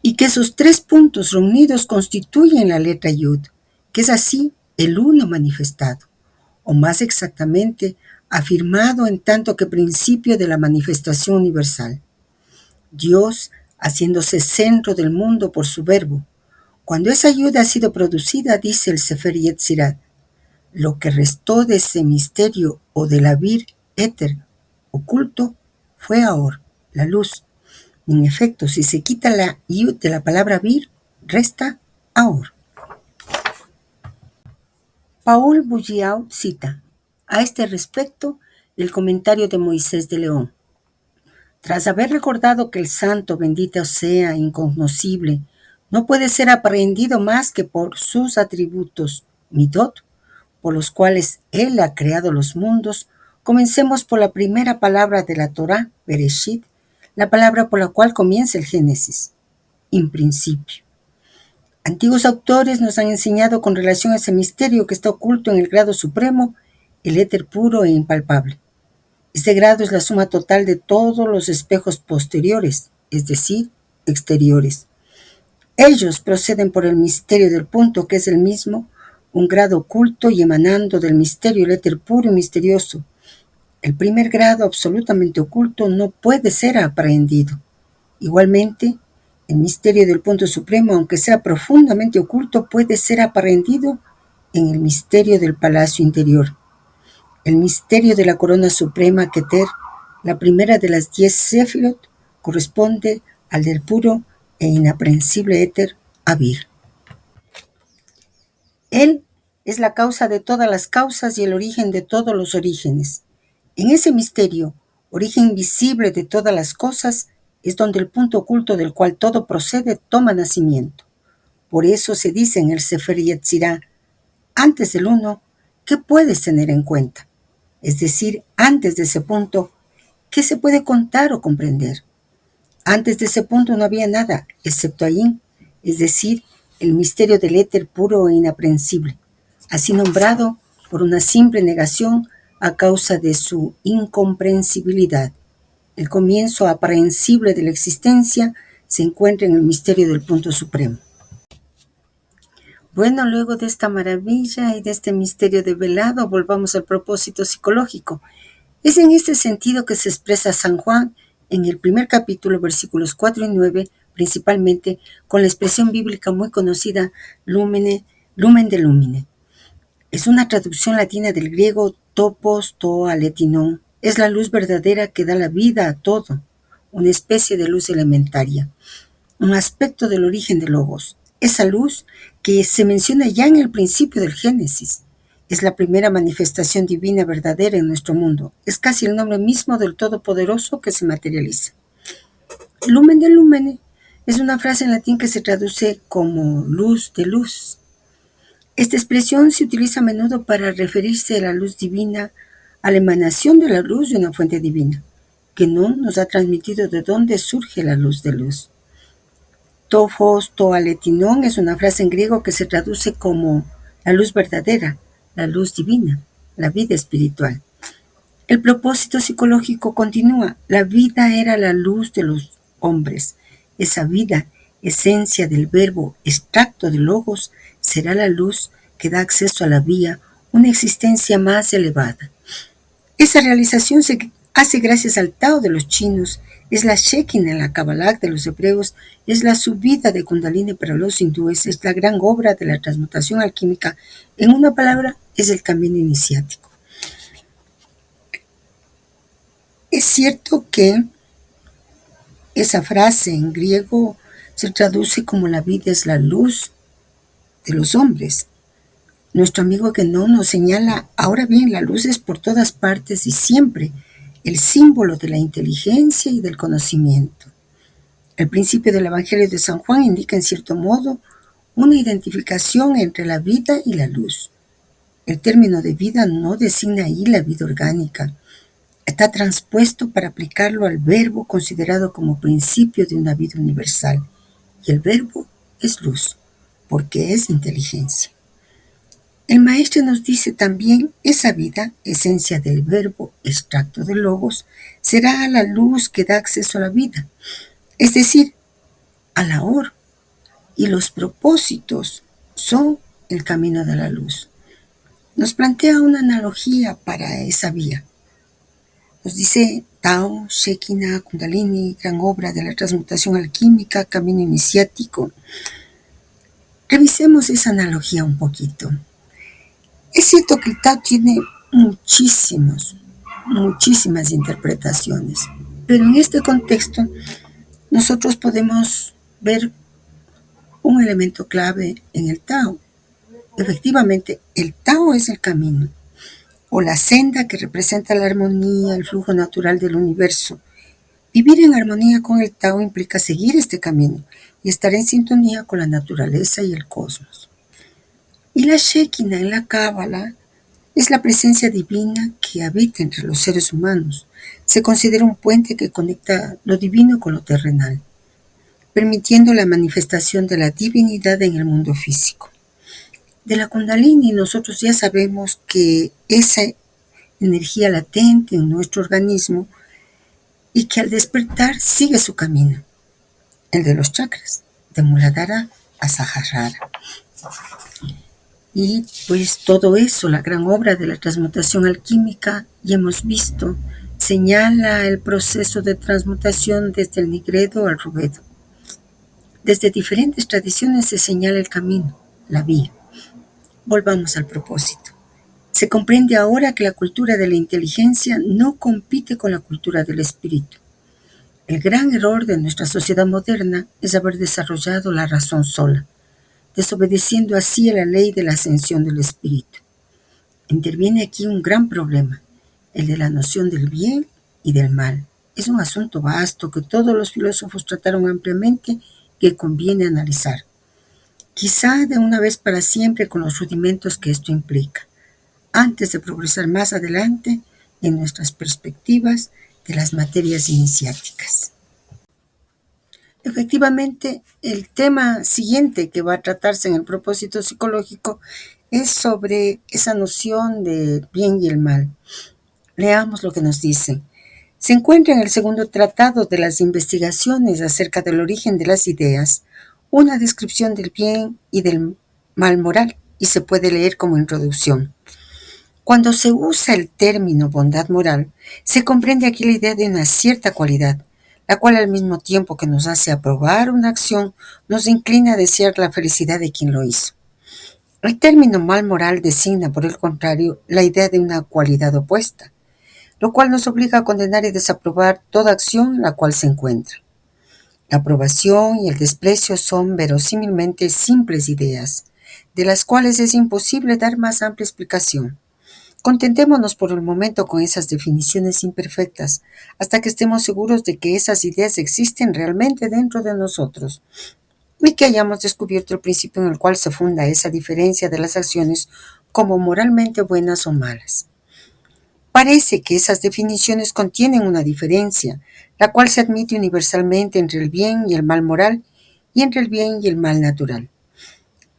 Y que esos tres puntos reunidos constituyen la letra Yud, que es así el uno manifestado, o más exactamente, afirmado en tanto que principio de la manifestación universal. Dios, haciéndose centro del mundo por su verbo. Cuando esa Yud ha sido producida, dice el Sefer Yetzirat, lo que restó de ese misterio o del Abir éter oculto fue Aor, la luz. En efecto, si se quita la Yud de la palabra Abir, resta Aor. Paul Bougiau cita a este respecto el comentario de Moisés de León. Tras haber recordado que el santo, bendito sea, incognoscible, no puede ser aprehendido más que por sus atributos, midot, por los cuales él ha creado los mundos, comencemos por la primera palabra de la Torá, Bereshit, la palabra por la cual comienza el Génesis, en principio. Antiguos autores nos han enseñado con relación a ese misterio que está oculto en el grado supremo, el éter puro e impalpable. Este grado es la suma total de todos los espejos posteriores, es decir, exteriores. Ellos proceden por el misterio del punto, que es el mismo, un grado oculto y emanando del misterio, el éter puro y misterioso. El primer grado absolutamente oculto no puede ser aprehendido. Igualmente, el misterio del punto supremo, aunque sea profundamente oculto, puede ser aprehendido en el misterio del palacio interior. El misterio de la corona suprema, Keter, la primera de las 10 Sefirot, corresponde al del puro e inaprehensible éter Abir. Él es la causa de todas las causas y el origen de todos los orígenes. En ese misterio, origen visible de todas las cosas, es donde el punto oculto del cual todo procede toma nacimiento. Por eso se dice en el Sefer Yetzirah, antes del uno, ¿qué puedes tener en cuenta? Es decir, antes de ese punto, ¿qué se puede contar o comprender? Antes de ese punto no había nada, excepto Ayin, es decir, el misterio del éter puro e inaprensible, así nombrado por una simple negación a causa de su incomprensibilidad. El comienzo aprehensible de la existencia se encuentra en el misterio del punto supremo. Bueno, luego de esta maravilla y de este misterio develado, volvamos al propósito psicológico. Es en este sentido que se expresa San Juan en el primer capítulo, versículos 4 y 9, principalmente con la expresión bíblica muy conocida, lumen de lumine. Es una traducción latina del griego topos to aletinon. Es la luz verdadera que da la vida a todo, una especie de luz elementaria, un aspecto del origen de Logos. Esa luz que se menciona ya en el principio del Génesis. Es la primera manifestación divina verdadera en nuestro mundo. Es casi el nombre mismo del Todopoderoso que se materializa. Lumen de lumine es una frase en latín que se traduce como luz de luz. Esta expresión se utiliza a menudo para referirse a la luz divina, a la emanación de la luz de una fuente divina, que no nos ha transmitido de dónde surge la luz de luz. Tophos toaletinon es una frase en griego que se traduce como la luz verdadera, la luz divina, la vida espiritual. El propósito psicológico continúa. La vida era la luz de los hombres. Esa vida, esencia del verbo, extracto de logos, será la luz que da acceso a la vía, una existencia más elevada. Esa realización se hace gracias al Tao de los chinos, es la Shekinah en la Kabbalah de los hebreos, es la subida de Kundalini para los hindúes, es la gran obra de la transmutación alquímica. En una palabra, es el camino iniciático. Es cierto que esa frase en griego se traduce como la vida es la luz de los hombres. Nuestro amigo Guénon nos señala, ahora bien, la luz es por todas partes y siempre el símbolo de la inteligencia y del conocimiento. El principio del Evangelio de San Juan indica en cierto modo una identificación entre la vida y la luz. El término de vida no designa ahí la vida orgánica. Está transpuesto para aplicarlo al verbo considerado como principio de una vida universal. Y el verbo es luz, porque es inteligencia. El maestro nos dice también, esa vida, esencia del verbo, extracto de logos, será la luz que da acceso a la vida, es decir, a la hora. Y los propósitos son el camino de la luz. Nos plantea una analogía para esa vía. Nos dice Tao, Shekinah, Kundalini, gran obra de la transmutación alquímica, camino iniciático. Revisemos esa analogía un poquito. Es cierto que el Tao tiene muchísimas interpretaciones, pero en este contexto nosotros podemos ver un elemento clave en el Tao. Efectivamente, el Tao es el camino, o la senda que representa la armonía, el flujo natural del universo. Vivir en armonía con el Tao implica seguir este camino y estar en sintonía con la naturaleza y el cosmos. Y la Shekinah en la Cábala es la presencia divina que habita entre los seres humanos. Se considera un puente que conecta lo divino con lo terrenal, permitiendo la manifestación de la divinidad en el mundo físico. De la Kundalini nosotros ya sabemos que esa energía latente en nuestro organismo y que al despertar sigue su camino, el de los chakras, de Muladhara a Sahasrara. Y pues todo eso, la gran obra de la transmutación alquímica, ya hemos visto, señala el proceso de transmutación desde el nigredo al rubedo. Desde diferentes tradiciones se señala el camino, la vía. Volvamos al propósito. Se comprende ahora que la cultura de la inteligencia no compite con la cultura del espíritu. El gran error de nuestra sociedad moderna es haber desarrollado la razón sola, desobedeciendo así a la ley de la ascensión del espíritu. Interviene aquí un gran problema, el de la noción del bien y del mal. Es un asunto vasto que todos los filósofos trataron ampliamente, que conviene analizar, quizá de una vez para siempre, con los rudimentos que esto implica, antes de progresar más adelante en nuestras perspectivas de las materias iniciáticas. Efectivamente, el tema siguiente que va a tratarse en el propósito psicológico es sobre esa noción de bien y el mal. Leamos lo que nos dice. Se encuentra en el segundo tratado de las investigaciones acerca del origen de las ideas una descripción del bien y del mal moral, y se puede leer como introducción. Cuando se usa el término bondad moral, se comprende aquí la idea de una cierta cualidad, la cual al mismo tiempo que nos hace aprobar una acción, nos inclina a desear la felicidad de quien lo hizo. El término mal moral designa, por el contrario, la idea de una cualidad opuesta, lo cual nos obliga a condenar y desaprobar toda acción en la cual se encuentra. La aprobación y el desprecio son verosímilmente simples ideas, de las cuales es imposible dar más amplia explicación. Contentémonos por el momento con esas definiciones imperfectas, hasta que estemos seguros de que esas ideas existen realmente dentro de nosotros, y que hayamos descubierto el principio en el cual se funda esa diferencia de las acciones como moralmente buenas o malas. Parece que esas definiciones contienen una diferencia, la cual se admite universalmente entre el bien y el mal moral y entre el bien y el mal natural.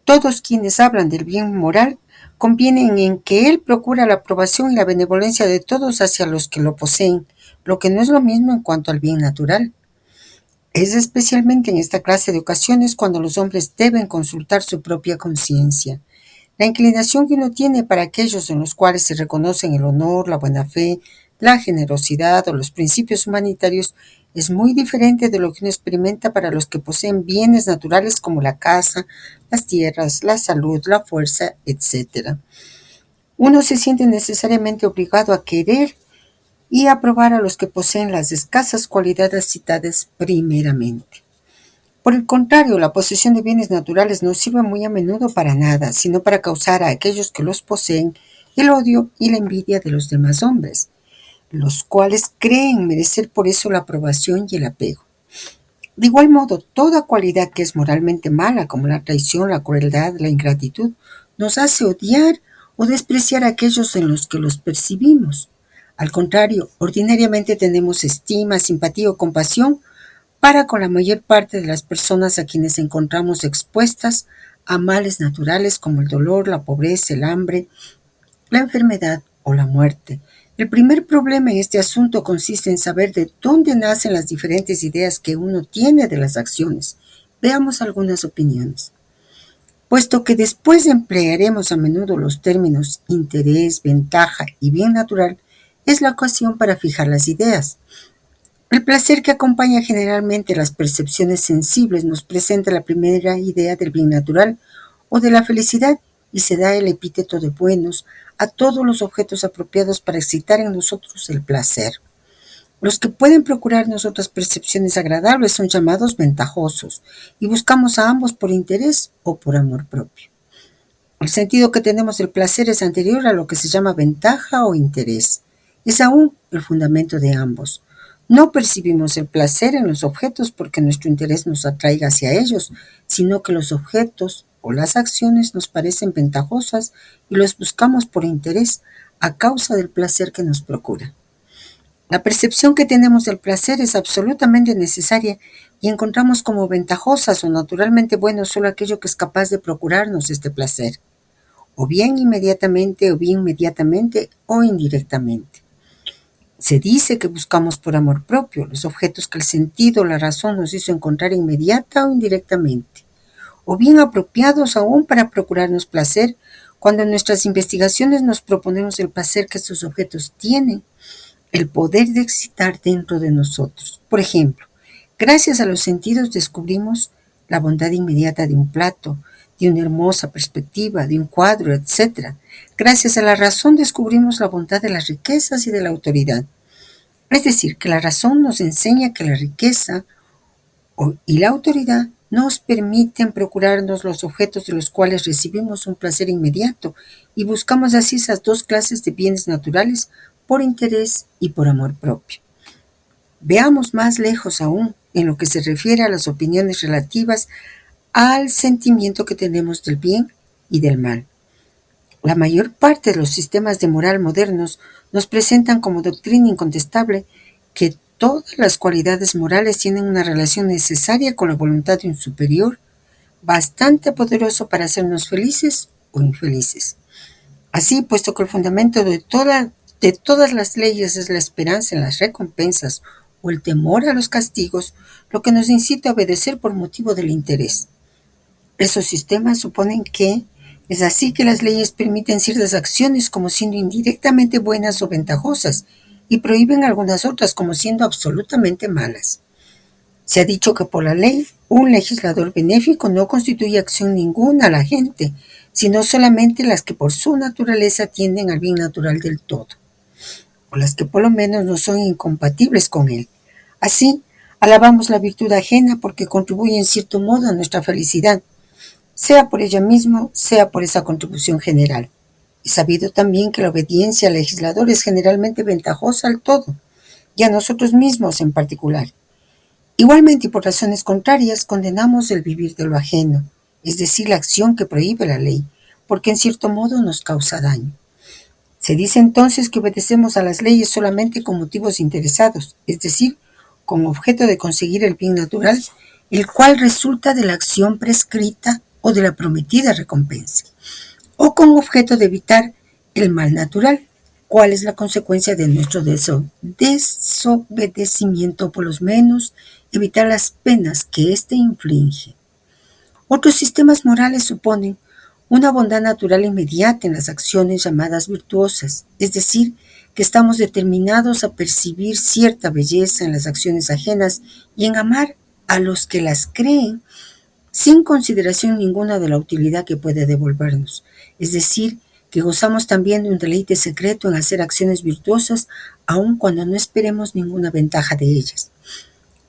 Todos quienes hablan del bien moral convienen en que él procura la aprobación y la benevolencia de todos hacia los que lo poseen, lo que no es lo mismo en cuanto al bien natural. Es especialmente en esta clase de ocasiones cuando los hombres deben consultar su propia conciencia. La inclinación que uno tiene para aquellos en los cuales se reconocen el honor, la buena fe, la generosidad o los principios humanitarios es muy diferente de lo que uno experimenta para los que poseen bienes naturales como la casa, las tierras, la salud, la fuerza, etc. Uno se siente necesariamente obligado a querer y aprobar a los que poseen las escasas cualidades citadas primeramente. Por el contrario, la posesión de bienes naturales no sirve muy a menudo para nada, sino para causar a aquellos que los poseen el odio y la envidia de los demás hombres, los cuales creen merecer por eso la aprobación y el apego. De igual modo, toda cualidad que es moralmente mala, como la traición, la crueldad, la ingratitud, nos hace odiar o despreciar a aquellos en los que los percibimos. Al contrario, ordinariamente tenemos estima, simpatía o compasión para con la mayor parte de las personas a quienes encontramos expuestas a males naturales como el dolor, la pobreza, el hambre, la enfermedad o la muerte. El primer problema en este asunto consiste en saber de dónde nacen las diferentes ideas que uno tiene de las acciones. Veamos algunas opiniones. Puesto que después emplearemos a menudo los términos interés, ventaja y bien natural, es la ocasión para fijar las ideas. El placer que acompaña generalmente las percepciones sensibles nos presenta la primera idea del bien natural o de la felicidad y se da el epíteto de buenos a todos los objetos apropiados para excitar en nosotros el placer. Los que pueden procurarnos otras percepciones agradables son llamados ventajosos y buscamos a ambos por interés o por amor propio. El sentido que tenemos del placer es anterior a lo que se llama ventaja o interés. Es aún el fundamento de ambos. No percibimos el placer en los objetos porque nuestro interés nos atraiga hacia ellos, sino que los objetos o las acciones nos parecen ventajosas y los buscamos por interés a causa del placer que nos procura. La percepción que tenemos del placer es absolutamente necesaria y encontramos como ventajosas o naturalmente bueno solo aquello que es capaz de procurarnos este placer, o bien inmediatamente o indirectamente. Se dice que buscamos por amor propio los objetos que el sentido o la razón nos hizo encontrar inmediata o indirectamente, o bien apropiados aún para procurarnos placer cuando en nuestras investigaciones nos proponemos el placer que estos objetos tienen, el poder de excitar dentro de nosotros. Por ejemplo, gracias a los sentidos descubrimos la bondad inmediata de un plato, de una hermosa perspectiva, de un cuadro, etc. Gracias a la razón descubrimos la bondad de las riquezas y de la autoridad. Es decir, que la razón nos enseña que la riqueza y la autoridad nos permiten procurarnos los objetos de los cuales recibimos un placer inmediato y buscamos así esas dos clases de bienes naturales por interés y por amor propio. Veamos más lejos aún en lo que se refiere a las opiniones relativas al sentimiento que tenemos del bien y del mal. La mayor parte de los sistemas de moral modernos nos presentan como doctrina incontestable que todas las cualidades morales tienen una relación necesaria con la voluntad de un superior, bastante poderoso para hacernos felices o infelices. Así, puesto que el fundamento de todas las leyes es la esperanza en las recompensas o el temor a los castigos, lo que nos incita a obedecer por motivo del interés. Esos sistemas suponen que es así que las leyes permiten ciertas acciones como siendo indirectamente buenas o ventajosas y prohíben algunas otras como siendo absolutamente malas. Se ha dicho que por la ley, un legislador benéfico no constituye acción ninguna a la gente, sino solamente las que por su naturaleza tienden al bien natural del todo, o las que por lo menos no son incompatibles con él. Así, alabamos la virtud ajena porque contribuye en cierto modo a nuestra felicidad, sea por ella misma, sea por esa contribución general. Es sabido también que la obediencia al legislador es generalmente ventajosa al todo, y a nosotros mismos en particular. Igualmente y por razones contrarias condenamos el vivir de lo ajeno, es decir, la acción que prohíbe la ley, porque en cierto modo nos causa daño. Se dice entonces que obedecemos a las leyes solamente con motivos interesados, es decir, con objeto de conseguir el bien natural, el cual resulta de la acción prescrita o de la prometida recompensa, o con objeto de evitar el mal natural, cuál es la consecuencia de nuestro desobedecimiento, por lo menos evitar las penas que éste inflige. Otros sistemas morales suponen una bondad natural inmediata en las acciones llamadas virtuosas, es decir, que estamos determinados a percibir cierta belleza en las acciones ajenas y en amar a los que las creen sin consideración ninguna de la utilidad que puede devolvernos, es decir, que gozamos también de un deleite secreto en hacer acciones virtuosas, aun cuando no esperemos ninguna ventaja de ellas.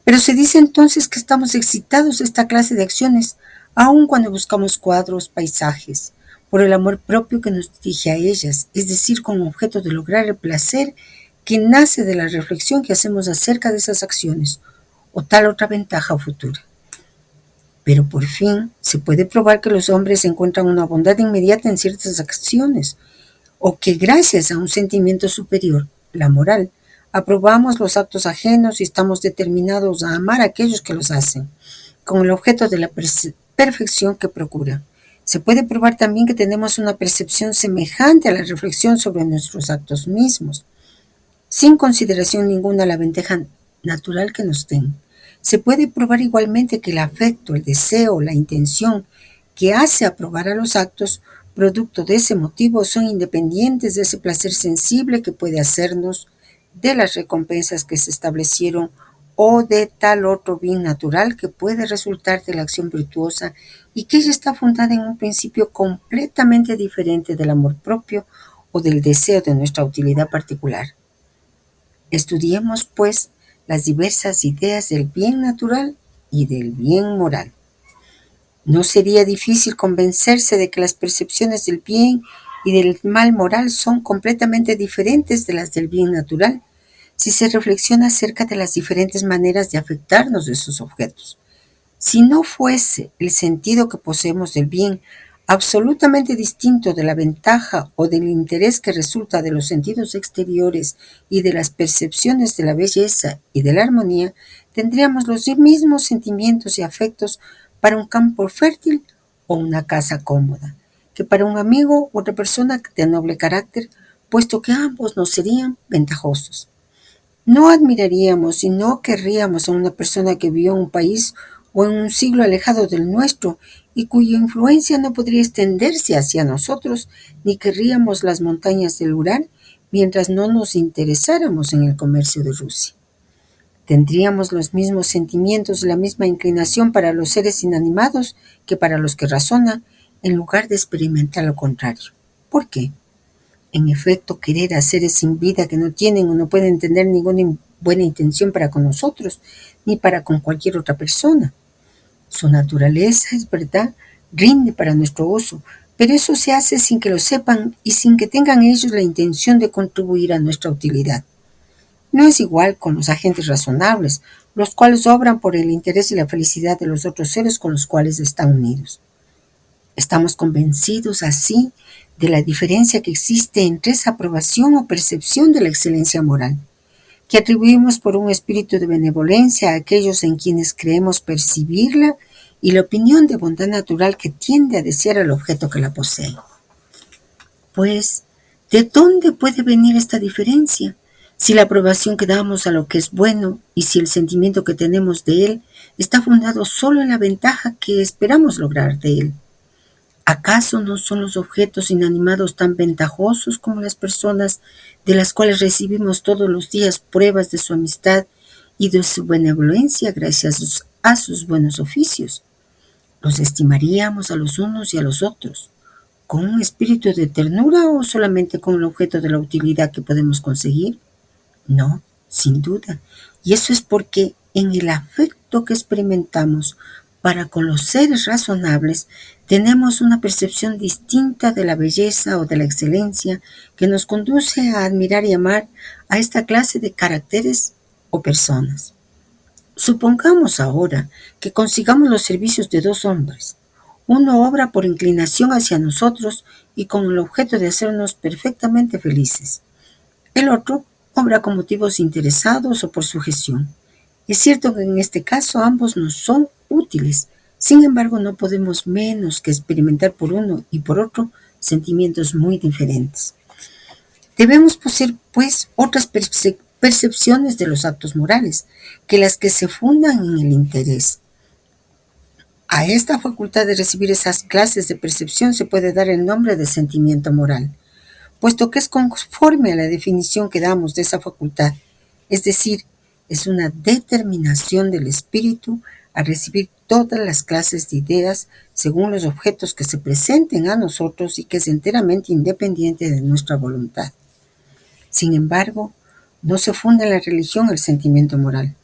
Pero se dice entonces que estamos excitados de esta clase de acciones, aun cuando buscamos cuadros, paisajes, por el amor propio que nos dirige a ellas, es decir, con objeto de lograr el placer que nace de la reflexión que hacemos acerca de esas acciones, o tal otra ventaja futura. Pero por fin se puede probar que los hombres encuentran una bondad inmediata en ciertas acciones, o que gracias a un sentimiento superior, la moral, aprobamos los actos ajenos y estamos determinados a amar a aquellos que los hacen, con el objeto de la perfección que procuran. Se puede probar también que tenemos una percepción semejante a la reflexión sobre nuestros actos mismos, sin consideración ninguna a la ventaja natural que nos den. Se puede probar igualmente que el afecto, el deseo, la intención que hace aprobar a los actos, producto de ese motivo, son independientes de ese placer sensible que puede hacernos, de las recompensas que se establecieron o de tal otro bien natural que puede resultar de la acción virtuosa y que ella está fundada en un principio completamente diferente del amor propio o del deseo de nuestra utilidad particular. Estudiemos, pues, las diversas ideas del bien natural y del bien moral. No sería difícil convencerse de que las percepciones del bien y del mal moral son completamente diferentes de las del bien natural, si se reflexiona acerca de las diferentes maneras de afectarnos de esos objetos. Si no fuese el sentido que poseemos del bien absolutamente distinto de la ventaja o del interés que resulta de los sentidos exteriores y de las percepciones de la belleza y de la armonía, tendríamos los mismos sentimientos y afectos para un campo fértil o una casa cómoda, que para un amigo u otra persona de noble carácter, puesto que ambos nos serían ventajosos. No admiraríamos y no querríamos a una persona que vivió en un país o en un siglo alejado del nuestro y cuya influencia no podría extenderse hacia nosotros, ni querríamos las montañas del Ural mientras no nos interesáramos en el comercio de Rusia. Tendríamos los mismos sentimientos y la misma inclinación para los seres inanimados que para los que razonan, en lugar de experimentar lo contrario. ¿Por qué? En efecto, querer a seres sin vida que no tienen o no pueden tener ninguna buena intención para con nosotros, ni para con cualquier otra persona. Su naturaleza, es verdad, rinde para nuestro uso, pero eso se hace sin que lo sepan y sin que tengan ellos la intención de contribuir a nuestra utilidad. No es igual con los agentes razonables, los cuales obran por el interés y la felicidad de los otros seres con los cuales están unidos. Estamos convencidos así de la diferencia que existe entre esa aprobación o percepción de la excelencia moral, que atribuimos por un espíritu de benevolencia a aquellos en quienes creemos percibirla y la opinión de bondad natural que tiende a desear al objeto que la posee. Pues, ¿de dónde puede venir esta diferencia? Si la aprobación que damos a lo que es bueno y si el sentimiento que tenemos de él está fundado solo en la ventaja que esperamos lograr de él. ¿Acaso no son los objetos inanimados tan ventajosos como las personas de las cuales recibimos todos los días pruebas de su amistad y de su benevolencia gracias a sus buenos oficios? ¿Los estimaríamos a los unos y a los otros con un espíritu de ternura o solamente con el objeto de la utilidad que podemos conseguir? No, sin duda. Y eso es porque en el afecto que experimentamos para con los seres razonables, tenemos una percepción distinta de la belleza o de la excelencia que nos conduce a admirar y amar a esta clase de caracteres o personas. Supongamos ahora que consigamos los servicios de dos hombres. Uno obra por inclinación hacia nosotros y con el objeto de hacernos perfectamente felices. El otro obra con motivos interesados o por sujeción. Es cierto que en este caso ambos nos son útiles, sin embargo no podemos menos que experimentar por uno y por otro sentimientos muy diferentes. Debemos poseer, pues, otras percepciones de los actos morales, que las que se fundan en el interés. A esta facultad de recibir esas clases de percepción se puede dar el nombre de sentimiento moral, puesto que es conforme a la definición que damos de esa facultad, es decir, es una determinación del espíritu a recibir todas las clases de ideas según los objetos que se presenten a nosotros y que es enteramente independiente de nuestra voluntad. Sin embargo, no se funda en la religión el sentimiento moral.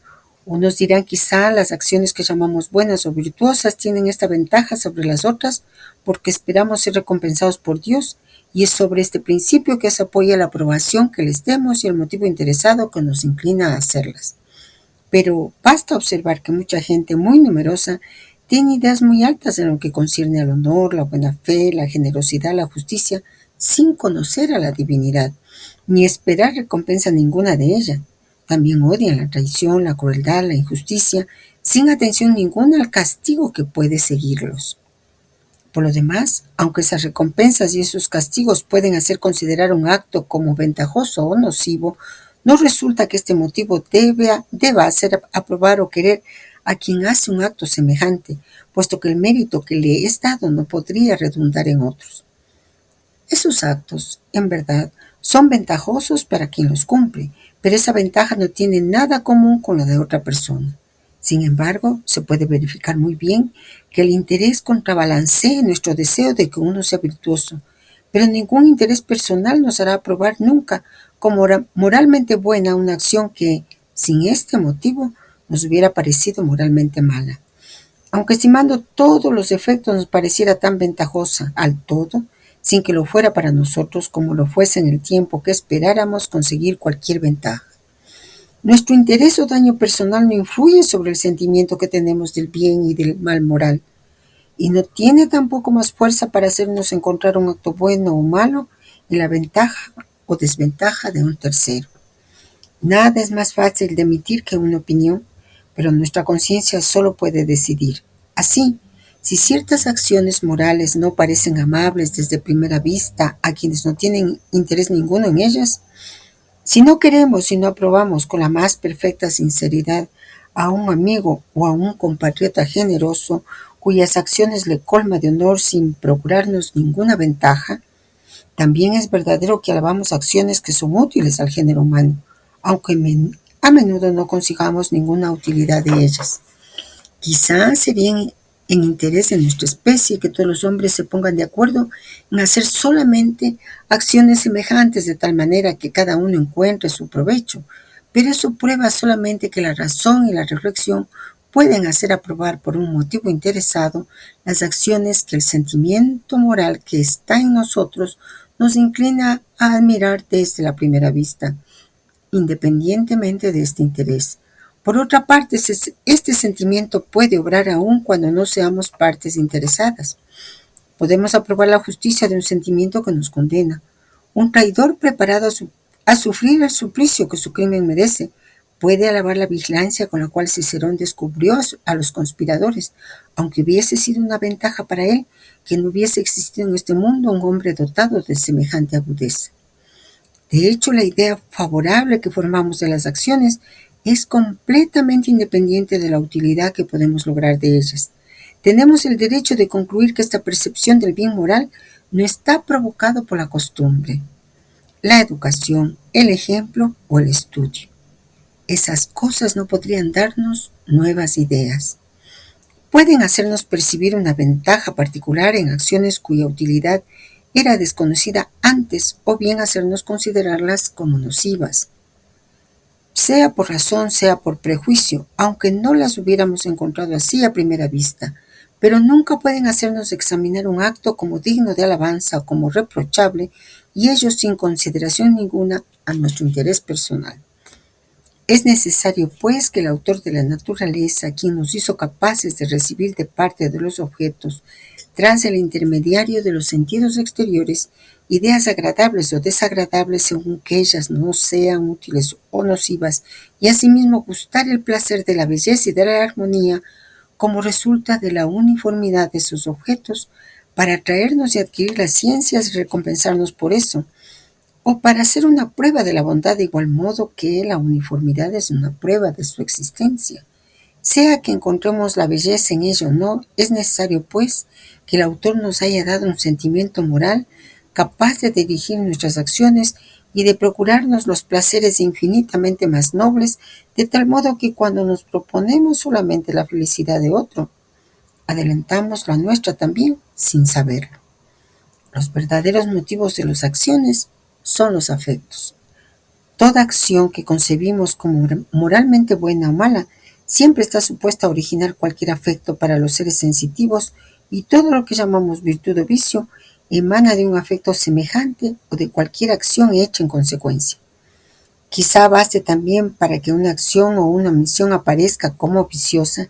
Unos dirán quizá las acciones que llamamos buenas o virtuosas tienen esta ventaja sobre las otras porque esperamos ser recompensados por Dios y es sobre este principio que se apoya la aprobación que les demos y el motivo interesado que nos inclina a hacerlas. Pero basta observar que mucha gente muy numerosa tiene ideas muy altas en lo que concierne al honor, la buena fe, la generosidad, la justicia, sin conocer a la divinidad, ni esperar recompensa ninguna de ella. También odian la traición, la crueldad, la injusticia, sin atención ninguna al castigo que puede seguirlos. Por lo demás, aunque esas recompensas y esos castigos pueden hacer considerar un acto como ventajoso o nocivo, no resulta que este motivo deba hacer aprobar o querer a quien hace un acto semejante, puesto que el mérito que le es dado no podría redundar en otros. Esos actos, en verdad, son ventajosos para quien los cumple, pero esa ventaja no tiene nada común con la de otra persona. Sin embargo, se puede verificar muy bien que el interés contrabalancea nuestro deseo de que uno sea virtuoso, pero ningún interés personal nos hará aprobar nunca como moralmente buena una acción que, sin este motivo, nos hubiera parecido moralmente mala. Aunque estimando todos los efectos nos pareciera tan ventajosa al todo, sin que lo fuera para nosotros como lo fuese en el tiempo que esperáramos conseguir cualquier ventaja. Nuestro interés o daño personal no influye sobre el sentimiento que tenemos del bien y del mal moral, y no tiene tampoco más fuerza para hacernos encontrar un acto bueno o malo en la ventaja o desventaja de un tercero. Nada es más fácil de emitir que una opinión, pero nuestra conciencia solo puede decidir. Así, si ciertas acciones morales no parecen amables desde primera vista a quienes no tienen interés ninguno en ellas, si no queremos y no aprobamos con la más perfecta sinceridad a un amigo o a un compatriota generoso cuyas acciones le colma de honor sin procurarnos ninguna ventaja, también es verdadero que alabamos acciones que son útiles al género humano, aunque a menudo no consigamos ninguna utilidad de ellas. Quizás sería en interés de nuestra especie que todos los hombres se pongan de acuerdo en hacer solamente acciones semejantes de tal manera que cada uno encuentre su provecho, pero eso prueba solamente que la razón y la reflexión pueden hacer aprobar por un motivo interesado las acciones que el sentimiento moral que está en nosotros nos inclina a admirar desde la primera vista, independientemente de este interés. Por otra parte, este sentimiento puede obrar aún cuando no seamos partes interesadas. Podemos aprobar la justicia de un sentimiento que nos condena. Un traidor preparado a sufrir el suplicio que su crimen merece puede alabar la vigilancia con la cual Cicerón descubrió a los conspiradores, aunque hubiese sido una ventaja para él que no hubiese existido en este mundo un hombre dotado de semejante agudeza. De hecho, la idea favorable que formamos de las acciones es completamente independiente de la utilidad que podemos lograr de ellas. Tenemos el derecho de concluir que esta percepción del bien moral no está provocado por la costumbre, la educación, el ejemplo o el estudio. Esas cosas no podrían darnos nuevas ideas. Pueden hacernos percibir una ventaja particular en acciones cuya utilidad era desconocida antes o bien hacernos considerarlas como nocivas, sea por razón, sea por prejuicio, aunque no las hubiéramos encontrado así a primera vista, pero nunca pueden hacernos examinar un acto como digno de alabanza o como reprochable, y ello sin consideración ninguna a nuestro interés personal. Es necesario, pues, que el autor de la naturaleza, quien nos hizo capaces de recibir de parte de los objetos, tras el intermediario de los sentidos exteriores, ideas agradables o desagradables según que ellas no sean útiles o nocivas, y asimismo gustar el placer de la belleza y de la armonía, como resulta de la uniformidad de sus objetos, para atraernos y adquirir las ciencias y recompensarnos por eso, o para hacer una prueba de la bondad de igual modo que la uniformidad es una prueba de su existencia. Sea que encontremos la belleza en ello o no, es necesario, pues, que el autor nos haya dado un sentimiento moral capaz de dirigir nuestras acciones y de procurarnos los placeres infinitamente más nobles, de tal modo que cuando nos proponemos solamente la felicidad de otro, adelantamos la nuestra también sin saberlo. Los verdaderos motivos de las acciones son los afectos. Toda acción que concebimos como moralmente buena o mala siempre está supuesta a originar cualquier afecto para los seres sensitivos, y todo lo que llamamos virtud o vicio emana de un afecto semejante o de cualquier acción hecha en consecuencia. Quizá baste también para que una acción o una omisión aparezca como viciosa,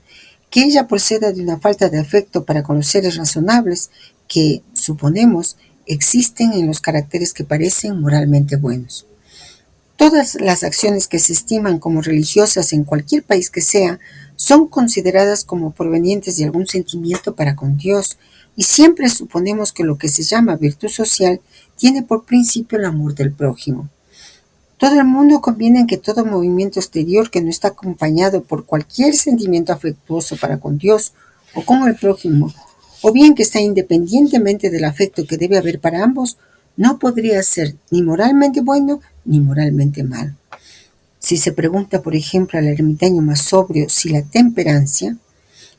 que ella proceda de una falta de afecto para con los seres razonables que, suponemos, existen en los caracteres que parecen moralmente buenos. Todas las acciones que se estiman como religiosas en cualquier país que sea, son consideradas como provenientes de algún sentimiento para con Dios, y siempre suponemos que lo que se llama virtud social tiene por principio el amor del prójimo. Todo el mundo conviene en que todo movimiento exterior que no está acompañado por cualquier sentimiento afectuoso para con Dios o con el prójimo, o bien que está independientemente del afecto que debe haber para ambos, no podría ser ni moralmente bueno ni moralmente malo. Si se pregunta, por ejemplo, al ermitaño más sobrio si la temperancia,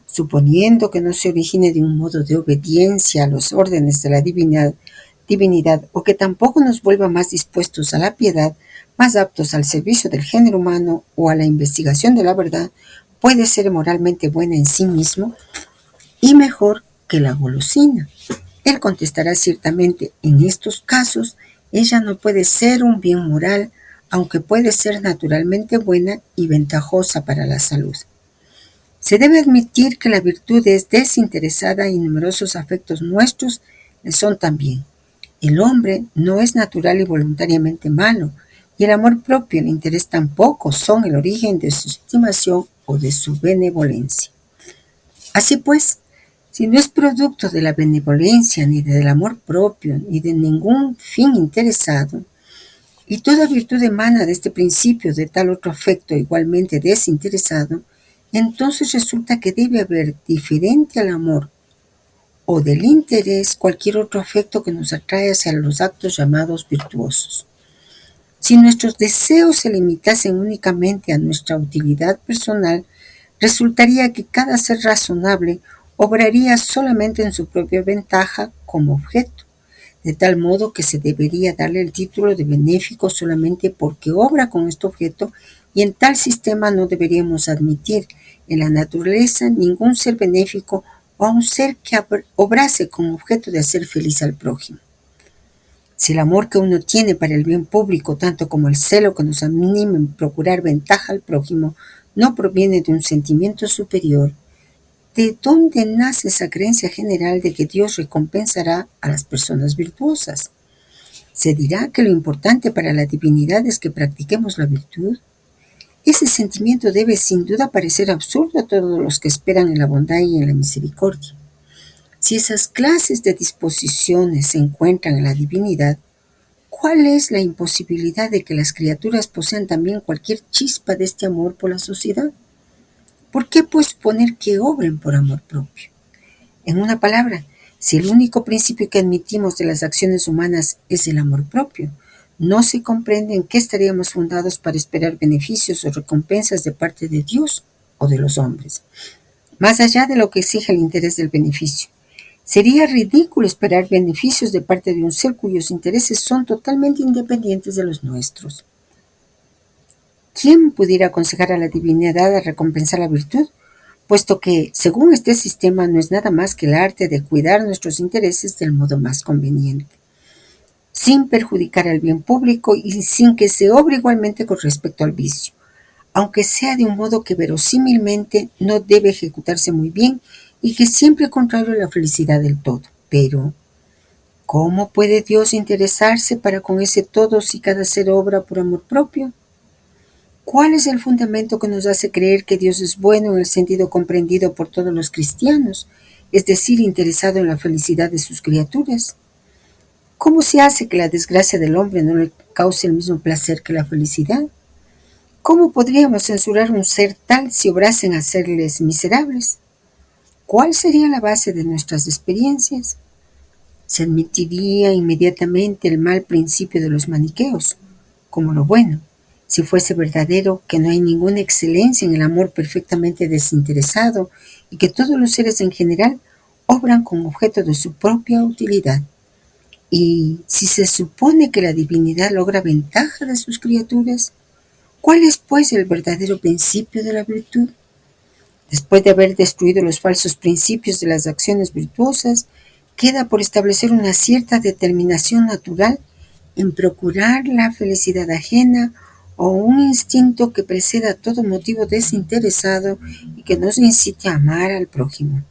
suponiendo que no se origine de un modo de obediencia a los órdenes de la divinidad, o que tampoco nos vuelva más dispuestos a la piedad, más aptos al servicio del género humano o a la investigación de la verdad, puede ser moralmente buena en sí mismo y mejor que la golosina. Él contestará ciertamente, en estos casos, ella no puede ser un bien moral, aunque puede ser naturalmente buena y ventajosa para la salud. Se debe admitir que la virtud es desinteresada y numerosos afectos nuestros le son también. El hombre no es natural y voluntariamente malo, y el amor propio y el interés tampoco son el origen de su estimación o de su benevolencia. Así pues, si no es producto de la benevolencia, ni del amor propio, ni de ningún fin interesado, y toda virtud emana de este principio de tal otro afecto igualmente desinteresado, entonces resulta que debe haber, diferente al amor o del interés, cualquier otro afecto que nos atrae hacia los actos llamados virtuosos. Si nuestros deseos se limitasen únicamente a nuestra utilidad personal, resultaría que cada ser razonable obraría solamente en su propia ventaja como objeto, de tal modo que se debería darle el título de benéfico solamente porque obra con este objeto y en tal sistema no deberíamos admitir en la naturaleza ningún ser benéfico o a un ser que obrase con objeto de hacer feliz al prójimo. Si el amor que uno tiene para el bien público, tanto como el celo que nos anima en procurar ventaja al prójimo, no proviene de un sentimiento superior, ¿de dónde nace esa creencia general de que Dios recompensará a las personas virtuosas? ¿Se dirá que lo importante para la divinidad es que practiquemos la virtud? Ese sentimiento debe sin duda parecer absurdo a todos los que esperan en la bondad y en la misericordia. Si esas clases de disposiciones se encuentran en la divinidad, ¿cuál es la imposibilidad de que las criaturas posean también cualquier chispa de este amor por la sociedad? ¿Por qué pues suponer que obren por amor propio? En una palabra, si el único principio que admitimos de las acciones humanas es el amor propio, no se comprende en qué estaríamos fundados para esperar beneficios o recompensas de parte de Dios o de los hombres, más allá de lo que exige el interés del beneficio. Sería ridículo esperar beneficios de parte de un ser cuyos intereses son totalmente independientes de los nuestros. ¿Quién pudiera aconsejar a la divinidad a recompensar la virtud? Puesto que, según este sistema, no es nada más que el arte de cuidar nuestros intereses del modo más conveniente, sin perjudicar al bien público y sin que se obre igualmente con respecto al vicio, aunque sea de un modo que verosímilmente no debe ejecutarse muy bien y que siempre es contrario a la felicidad del todo. Pero, ¿cómo puede Dios interesarse para con ese todo si cada ser obra por amor propio? ¿Cuál es el fundamento que nos hace creer que Dios es bueno en el sentido comprendido por todos los cristianos, es decir, interesado en la felicidad de sus criaturas? ¿Cómo se hace que la desgracia del hombre no le cause el mismo placer que la felicidad? ¿Cómo podríamos censurar un ser tal si obrasen a hacerles miserables? ¿Cuál sería la base de nuestras experiencias? Se admitiría inmediatamente el mal principio de los maniqueos, como lo bueno, si fuese verdadero que no hay ninguna excelencia en el amor perfectamente desinteresado y que todos los seres en general obran con objeto de su propia utilidad. Y si se supone que la divinidad logra ventaja de sus criaturas, ¿cuál es pues el verdadero principio de la virtud? Después de haber destruido los falsos principios de las acciones virtuosas, queda por establecer una cierta determinación natural en procurar la felicidad ajena o un instinto que preceda todo motivo desinteresado y que nos incite a amar al prójimo.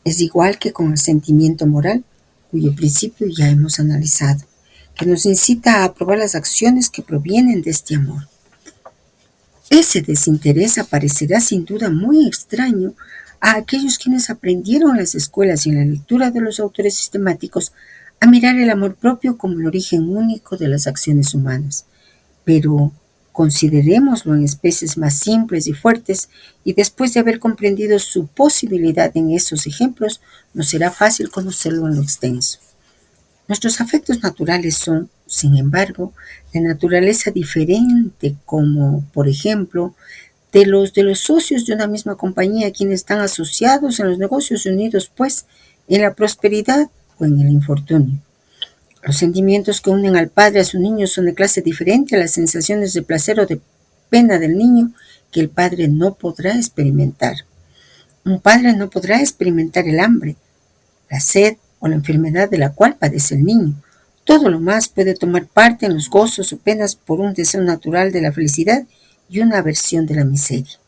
Es igual que con el sentimiento moral, cuyo principio ya hemos analizado, que nos incita a aprobar las acciones que provienen de este amor. Ese desinterés aparecerá sin duda muy extraño a aquellos quienes aprendieron en las escuelas y en la lectura de los autores sistemáticos a mirar el amor propio como el origen único de las acciones humanas. Pero considerémoslo en especies más simples y fuertes, y después de haber comprendido su posibilidad en esos ejemplos, nos será fácil conocerlo en lo extenso. Nuestros afectos naturales son, sin embargo, de naturaleza diferente, como, por ejemplo, de los socios de una misma compañía, quienes están asociados en los negocios unidos, pues, en la prosperidad o en el infortunio. Los sentimientos que unen al padre a su niño son de clase diferente a las sensaciones de placer o de pena del niño que el padre no podrá experimentar. Un padre no podrá experimentar el hambre, la sed o la enfermedad de la cual padece el niño. Todo lo más puede tomar parte en los gozos o penas por un deseo natural de la felicidad y una aversión de la miseria.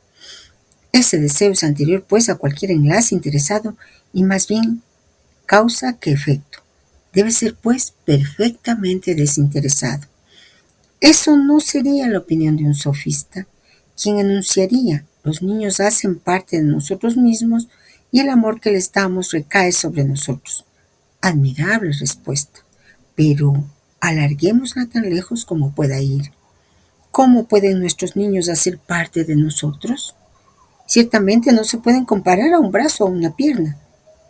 Ese deseo es anterior, pues, a cualquier enlace interesado y más bien causa que efecto. Debe ser, pues, perfectamente desinteresado. Eso no sería la opinión de un sofista, quien enunciaría: los niños hacen parte de nosotros mismos y el amor que les damos recae sobre nosotros. Admirable respuesta, pero alarguémosla tan lejos como pueda ir. ¿Cómo pueden nuestros niños hacer parte de nosotros? Ciertamente no se pueden comparar a un brazo o a una pierna.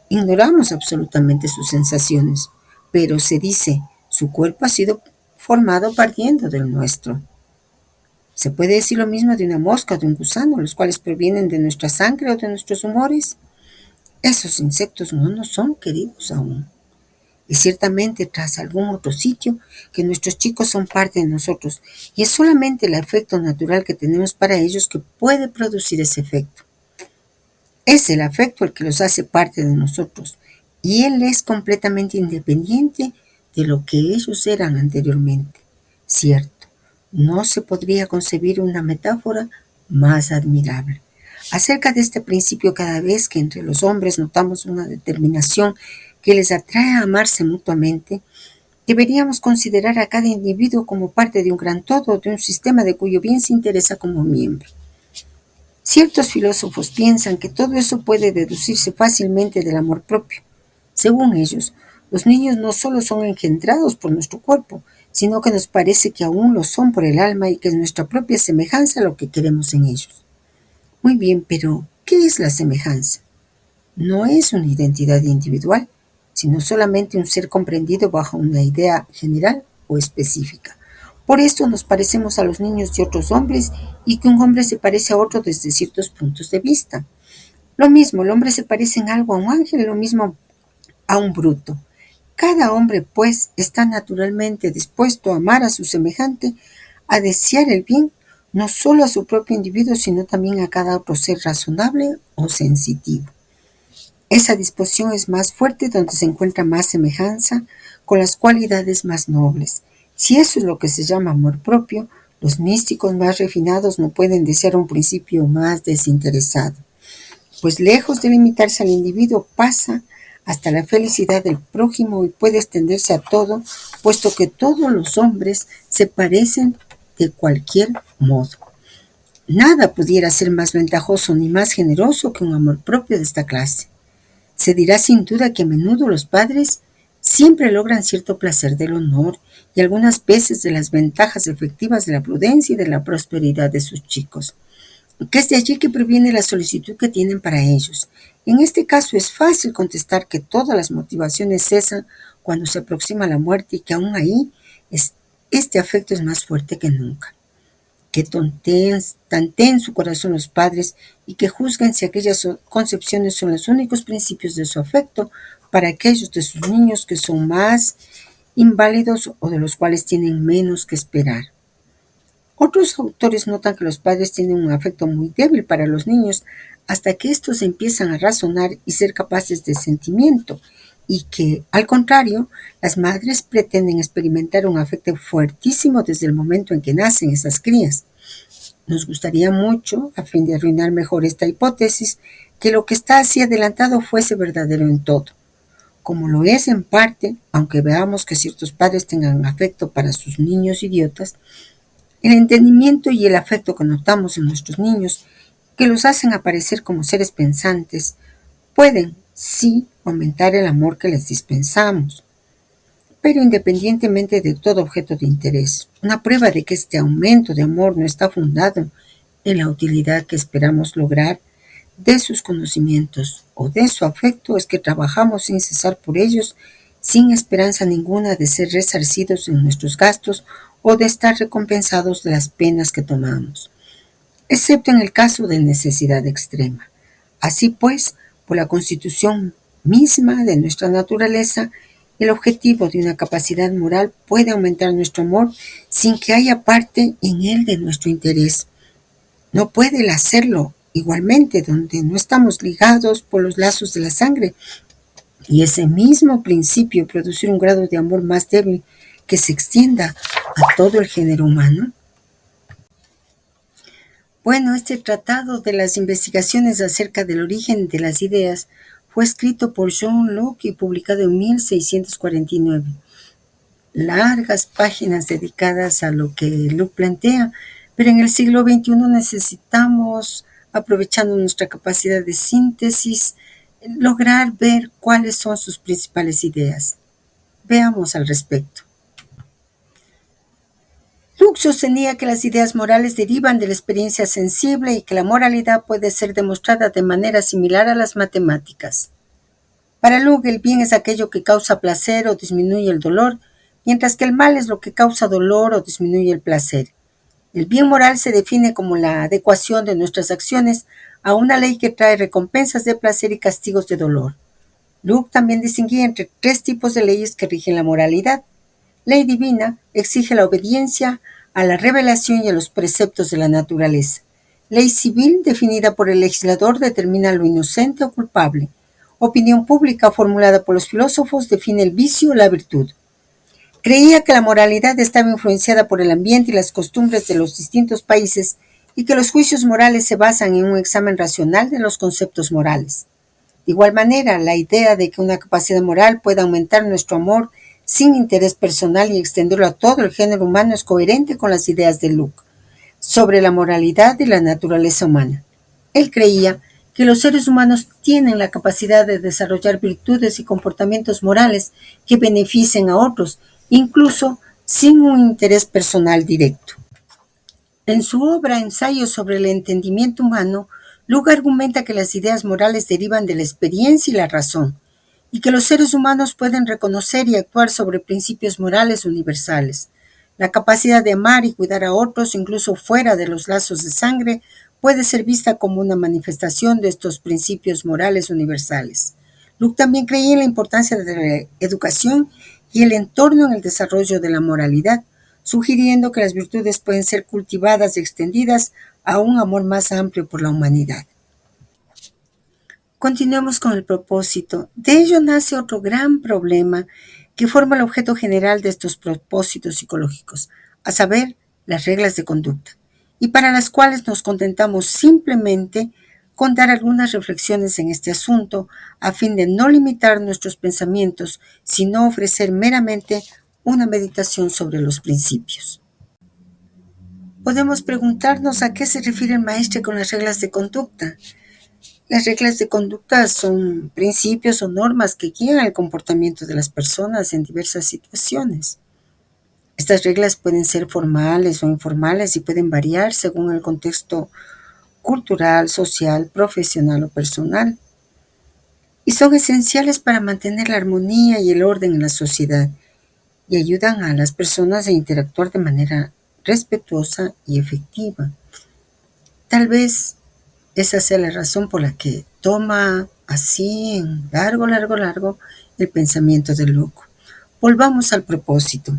Ignoramos absolutamente sus sensaciones, pero se dice, su cuerpo ha sido formado partiendo del nuestro. ¿Se puede decir lo mismo de una mosca o de un gusano, los cuales provienen de nuestra sangre o de nuestros humores? Esos insectos no nos son queridos aún. Y ciertamente tras algún otro sitio que nuestros chicos son parte de nosotros y es solamente el afecto natural que tenemos para ellos que puede producir ese efecto. Es el afecto el que los hace parte de nosotros y él es completamente independiente de lo que ellos eran anteriormente. Cierto, no se podría concebir una metáfora más admirable. Acerca de este principio, cada vez que entre los hombres notamos una determinación que les atrae a amarse mutuamente, deberíamos considerar a cada individuo como parte de un gran todo, de un sistema de cuyo bien se interesa como miembro. Ciertos filósofos piensan que todo eso puede deducirse fácilmente del amor propio. Según ellos, los niños no solo son engendrados por nuestro cuerpo, sino que nos parece que aún lo son por el alma y que es nuestra propia semejanza lo que queremos en ellos. Muy bien, pero ¿qué es la semejanza? No es una identidad individual, sino solamente un ser comprendido bajo una idea general o específica. Por esto nos parecemos a los niños de otros hombres y que un hombre se parece a otro desde ciertos puntos de vista. Lo mismo, el hombre se parece en algo a un ángel, lo mismo a un bruto. Cada hombre, pues, está naturalmente dispuesto a amar a su semejante, a desear el bien, no solo a su propio individuo, sino también a cada otro ser razonable o sensitivo. Esa disposición es más fuerte donde se encuentra más semejanza con las cualidades más nobles. Si eso es lo que se llama amor propio, los místicos más refinados no pueden desear un principio más desinteresado, pues lejos de limitarse al individuo pasa hasta la felicidad del prójimo y puede extenderse a todo, puesto que todos los hombres se parecen de cualquier modo. Nada pudiera ser más ventajoso ni más generoso que un amor propio de esta clase. Se dirá sin duda que a menudo los padres siempre logran cierto placer del honor y algunas veces de las ventajas efectivas de la prudencia y de la prosperidad de sus chicos, que es de allí que proviene la solicitud que tienen para ellos. En este caso es fácil contestar que todas las motivaciones cesan cuando se aproxima la muerte y que aún ahí este afecto es más fuerte que nunca. Que tanteen su corazón los padres y que juzguen si aquellas concepciones son los únicos principios de su afecto para aquellos de sus niños que son más inválidos o de los cuales tienen menos que esperar. Otros autores notan que los padres tienen un afecto muy débil para los niños hasta que estos empiezan a razonar y ser capaces de sentimiento, y que, al contrario, las madres pretenden experimentar un afecto fuertísimo desde el momento en que nacen esas crías. Nos gustaría mucho, a fin de arruinar mejor esta hipótesis, que lo que está así adelantado fuese verdadero en todo. Como lo es en parte, aunque veamos que ciertos padres tengan afecto para sus niños idiotas, el entendimiento y el afecto que notamos en nuestros niños, que los hacen aparecer como seres pensantes, pueden, sí, aumentar el amor que les dispensamos. Pero independientemente de todo objeto de interés, una prueba de que este aumento de amor no está fundado en la utilidad que esperamos lograr de sus conocimientos o de su afecto es que trabajamos sin cesar por ellos, sin esperanza ninguna de ser resarcidos en nuestros gastos o de estar recompensados de las penas que tomamos, excepto en el caso de necesidad extrema. Así pues, por la constitución misma de nuestra naturaleza, el objetivo de una capacidad moral puede aumentar nuestro amor sin que haya parte en él de nuestro interés. No puede el hacerlo igualmente donde no estamos ligados por los lazos de la sangre, y ese mismo principio producir un grado de amor más débil que se extienda a todo el género humano. Bueno, este tratado de las investigaciones acerca del origen de las ideas fue escrito por John Locke y publicado en 1649. Largas páginas dedicadas a lo que Locke plantea, pero en el siglo XXI necesitamos, aprovechando nuestra capacidad de síntesis, lograr ver cuáles son sus principales ideas. Veamos al respecto. Locke sostenía que las ideas morales derivan de la experiencia sensible y que la moralidad puede ser demostrada de manera similar a las matemáticas. Para Locke, el bien es aquello que causa placer o disminuye el dolor, mientras que el mal es lo que causa dolor o disminuye el placer. El bien moral se define como la adecuación de nuestras acciones a una ley que trae recompensas de placer y castigos de dolor. Luke también distinguía entre tres tipos de leyes que rigen la moralidad. Ley divina exige la obediencia a la revelación y a los preceptos de la naturaleza. Ley civil, definida por el legislador, determina lo inocente o culpable. Opinión pública, formulada por los filósofos, define el vicio o la virtud. Creía que la moralidad estaba influenciada por el ambiente y las costumbres de los distintos países y que los juicios morales se basan en un examen racional de los conceptos morales. De igual manera, la idea de que una capacidad moral pueda aumentar nuestro amor sin interés personal y extenderlo a todo el género humano es coherente con las ideas de Locke sobre la moralidad y la naturaleza humana. Él creía que los seres humanos tienen la capacidad de desarrollar virtudes y comportamientos morales que beneficien a otros, incluso sin un interés personal directo. En su obra Ensayo sobre el entendimiento humano, Locke argumenta que las ideas morales derivan de la experiencia y la razón, y que los seres humanos pueden reconocer y actuar sobre principios morales universales. La capacidad de amar y cuidar a otros, incluso fuera de los lazos de sangre, puede ser vista como una manifestación de estos principios morales universales. Locke también creía en la importancia de la educación y el entorno en el desarrollo de la moralidad, sugiriendo que las virtudes pueden ser cultivadas y extendidas a un amor más amplio por la humanidad. Continuemos con el propósito. De ello nace otro gran problema que forma el objeto general de estos propósitos psicológicos, a saber, las reglas de conducta, y para las cuales nos contentamos simplemente con dar algunas reflexiones en este asunto a fin de no limitar nuestros pensamientos, sino ofrecer meramente una meditación sobre los principios. Podemos preguntarnos a qué se refiere el maestre con las reglas de conducta. Las reglas de conducta son principios o normas que guían el comportamiento de las personas en diversas situaciones. Estas reglas pueden ser formales o informales y pueden variar según el contexto cultural, social, profesional o personal. Y son esenciales para mantener la armonía y el orden en la sociedad y ayudan a las personas a interactuar de manera respetuosa y efectiva. Tal vez esa sea la razón por la que toma así en largo el pensamiento de Locke. Volvamos al propósito.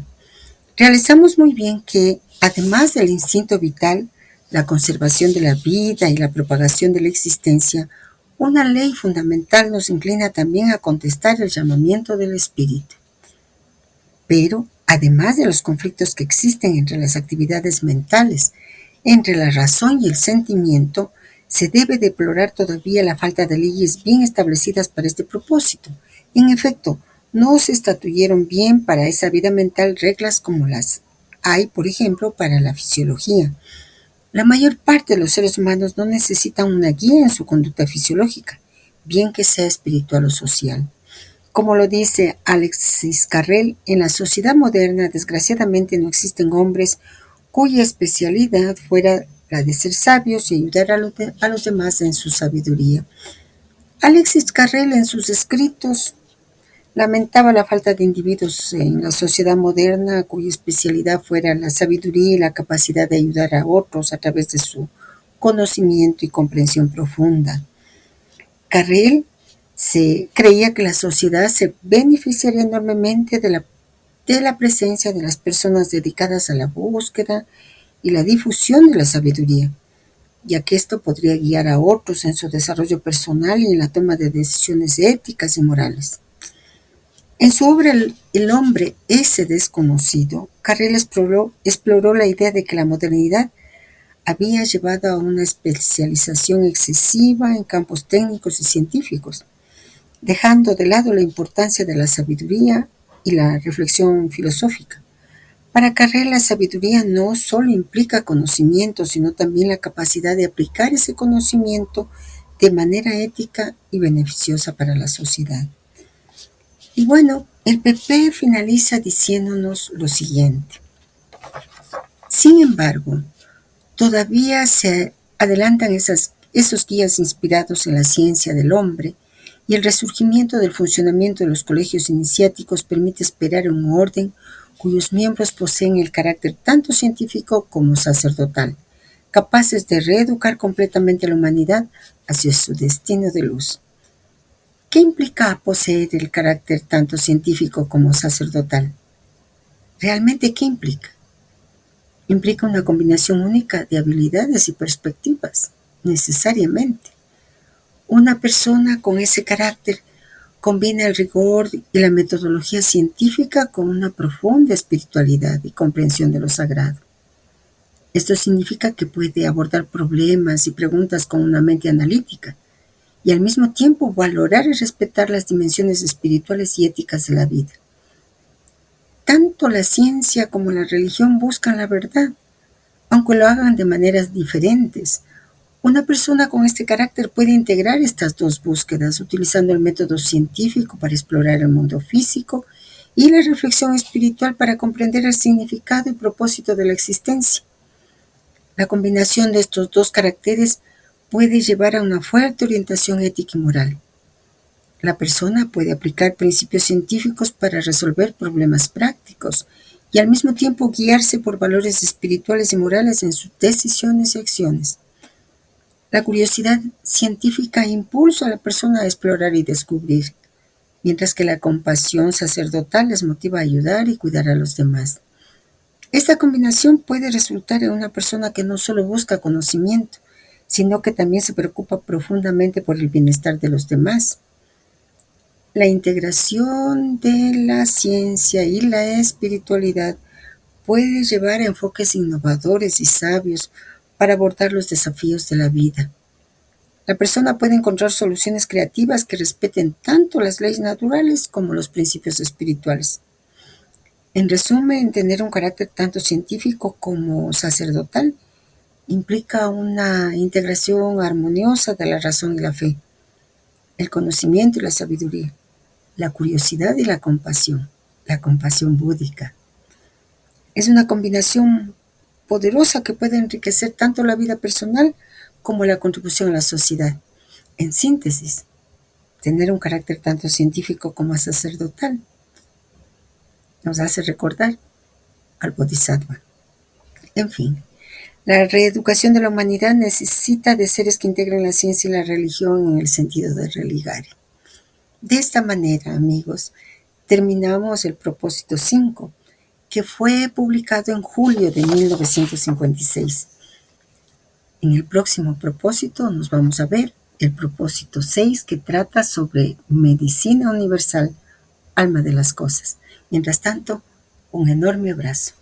Realizamos muy bien que, además del instinto vital, la conservación de la vida y la propagación de la existencia, una ley fundamental nos inclina también a contestar el llamamiento del espíritu. Pero, además de los conflictos que existen entre las actividades mentales, entre la razón y el sentimiento, se debe deplorar todavía la falta de leyes bien establecidas para este propósito. En efecto, no se estatuyeron bien para esa vida mental reglas como las hay, por ejemplo, para la fisiología. La mayor parte de los seres humanos no necesitan una guía en su conducta fisiológica, bien que sea espiritual o social. Como lo dice Alexis Carrel, en la sociedad moderna desgraciadamente no existen hombres cuya especialidad fuera la de ser sabios y ayudar a los demás en su sabiduría. Alexis Carrel en sus escritos lamentaba la falta de individuos en la sociedad moderna cuya especialidad fuera la sabiduría y la capacidad de ayudar a otros a través de su conocimiento y comprensión profunda. Carrel creía que la sociedad se beneficiaría enormemente de la presencia de las personas dedicadas a la búsqueda y la difusión de la sabiduría, ya que esto podría guiar a otros en su desarrollo personal y en la toma de decisiones éticas y morales. En su obra El hombre, ese desconocido, Carrel exploró la idea de que la modernidad había llevado a una especialización excesiva en campos técnicos y científicos, dejando de lado la importancia de la sabiduría y la reflexión filosófica. Para Carrel, la sabiduría no solo implica conocimiento, sino también la capacidad de aplicar ese conocimiento de manera ética y beneficiosa para la sociedad. Y bueno, el PP finaliza diciéndonos lo siguiente. Sin embargo, todavía se adelantan esos guías inspirados en la ciencia del hombre, y el resurgimiento del funcionamiento de los colegios iniciáticos permite esperar un orden cuyos miembros poseen el carácter tanto científico como sacerdotal, capaces de reeducar completamente a la humanidad hacia su destino de luz. ¿Qué implica poseer el carácter tanto científico como sacerdotal? ¿Realmente qué implica? Implica una combinación única de habilidades y perspectivas, necesariamente. Una persona con ese carácter combina el rigor y la metodología científica con una profunda espiritualidad y comprensión de lo sagrado. Esto significa que puede abordar problemas y preguntas con una mente analítica y al mismo tiempo valorar y respetar las dimensiones espirituales y éticas de la vida. Tanto la ciencia como la religión buscan la verdad, aunque lo hagan de maneras diferentes. Una persona con este carácter puede integrar estas dos búsquedas utilizando el método científico para explorar el mundo físico y la reflexión espiritual para comprender el significado y propósito de la existencia. La combinación de estos dos caracteres puede llevar a una fuerte orientación ética y moral. La persona puede aplicar principios científicos para resolver problemas prácticos y al mismo tiempo guiarse por valores espirituales y morales en sus decisiones y acciones. La curiosidad científica impulsa a la persona a explorar y descubrir, mientras que la compasión sacerdotal les motiva a ayudar y cuidar a los demás. Esta combinación puede resultar en una persona que no solo busca conocimiento, sino que también se preocupa profundamente por el bienestar de los demás. La integración de la ciencia y la espiritualidad puede llevar a enfoques innovadores y sabios para abordar los desafíos de la vida. La persona puede encontrar soluciones creativas que respeten tanto las leyes naturales como los principios espirituales. En resumen, tener un carácter tanto científico como sacerdotal implica una integración armoniosa de la razón y la fe, el conocimiento y la sabiduría, la curiosidad y la compasión búdica. Es una combinación poderosa que puede enriquecer tanto la vida personal como la contribución a la sociedad. En síntesis, tener un carácter tanto científico como sacerdotal nos hace recordar al Bodhisattva. En fin, la reeducación de la humanidad necesita de seres que integren la ciencia y la religión en el sentido de religare. De esta manera, amigos, terminamos el propósito 5, que fue publicado en julio de 1956. En el próximo propósito nos vamos a ver el propósito 6, que trata sobre medicina universal, alma de las cosas. Mientras tanto, un enorme abrazo.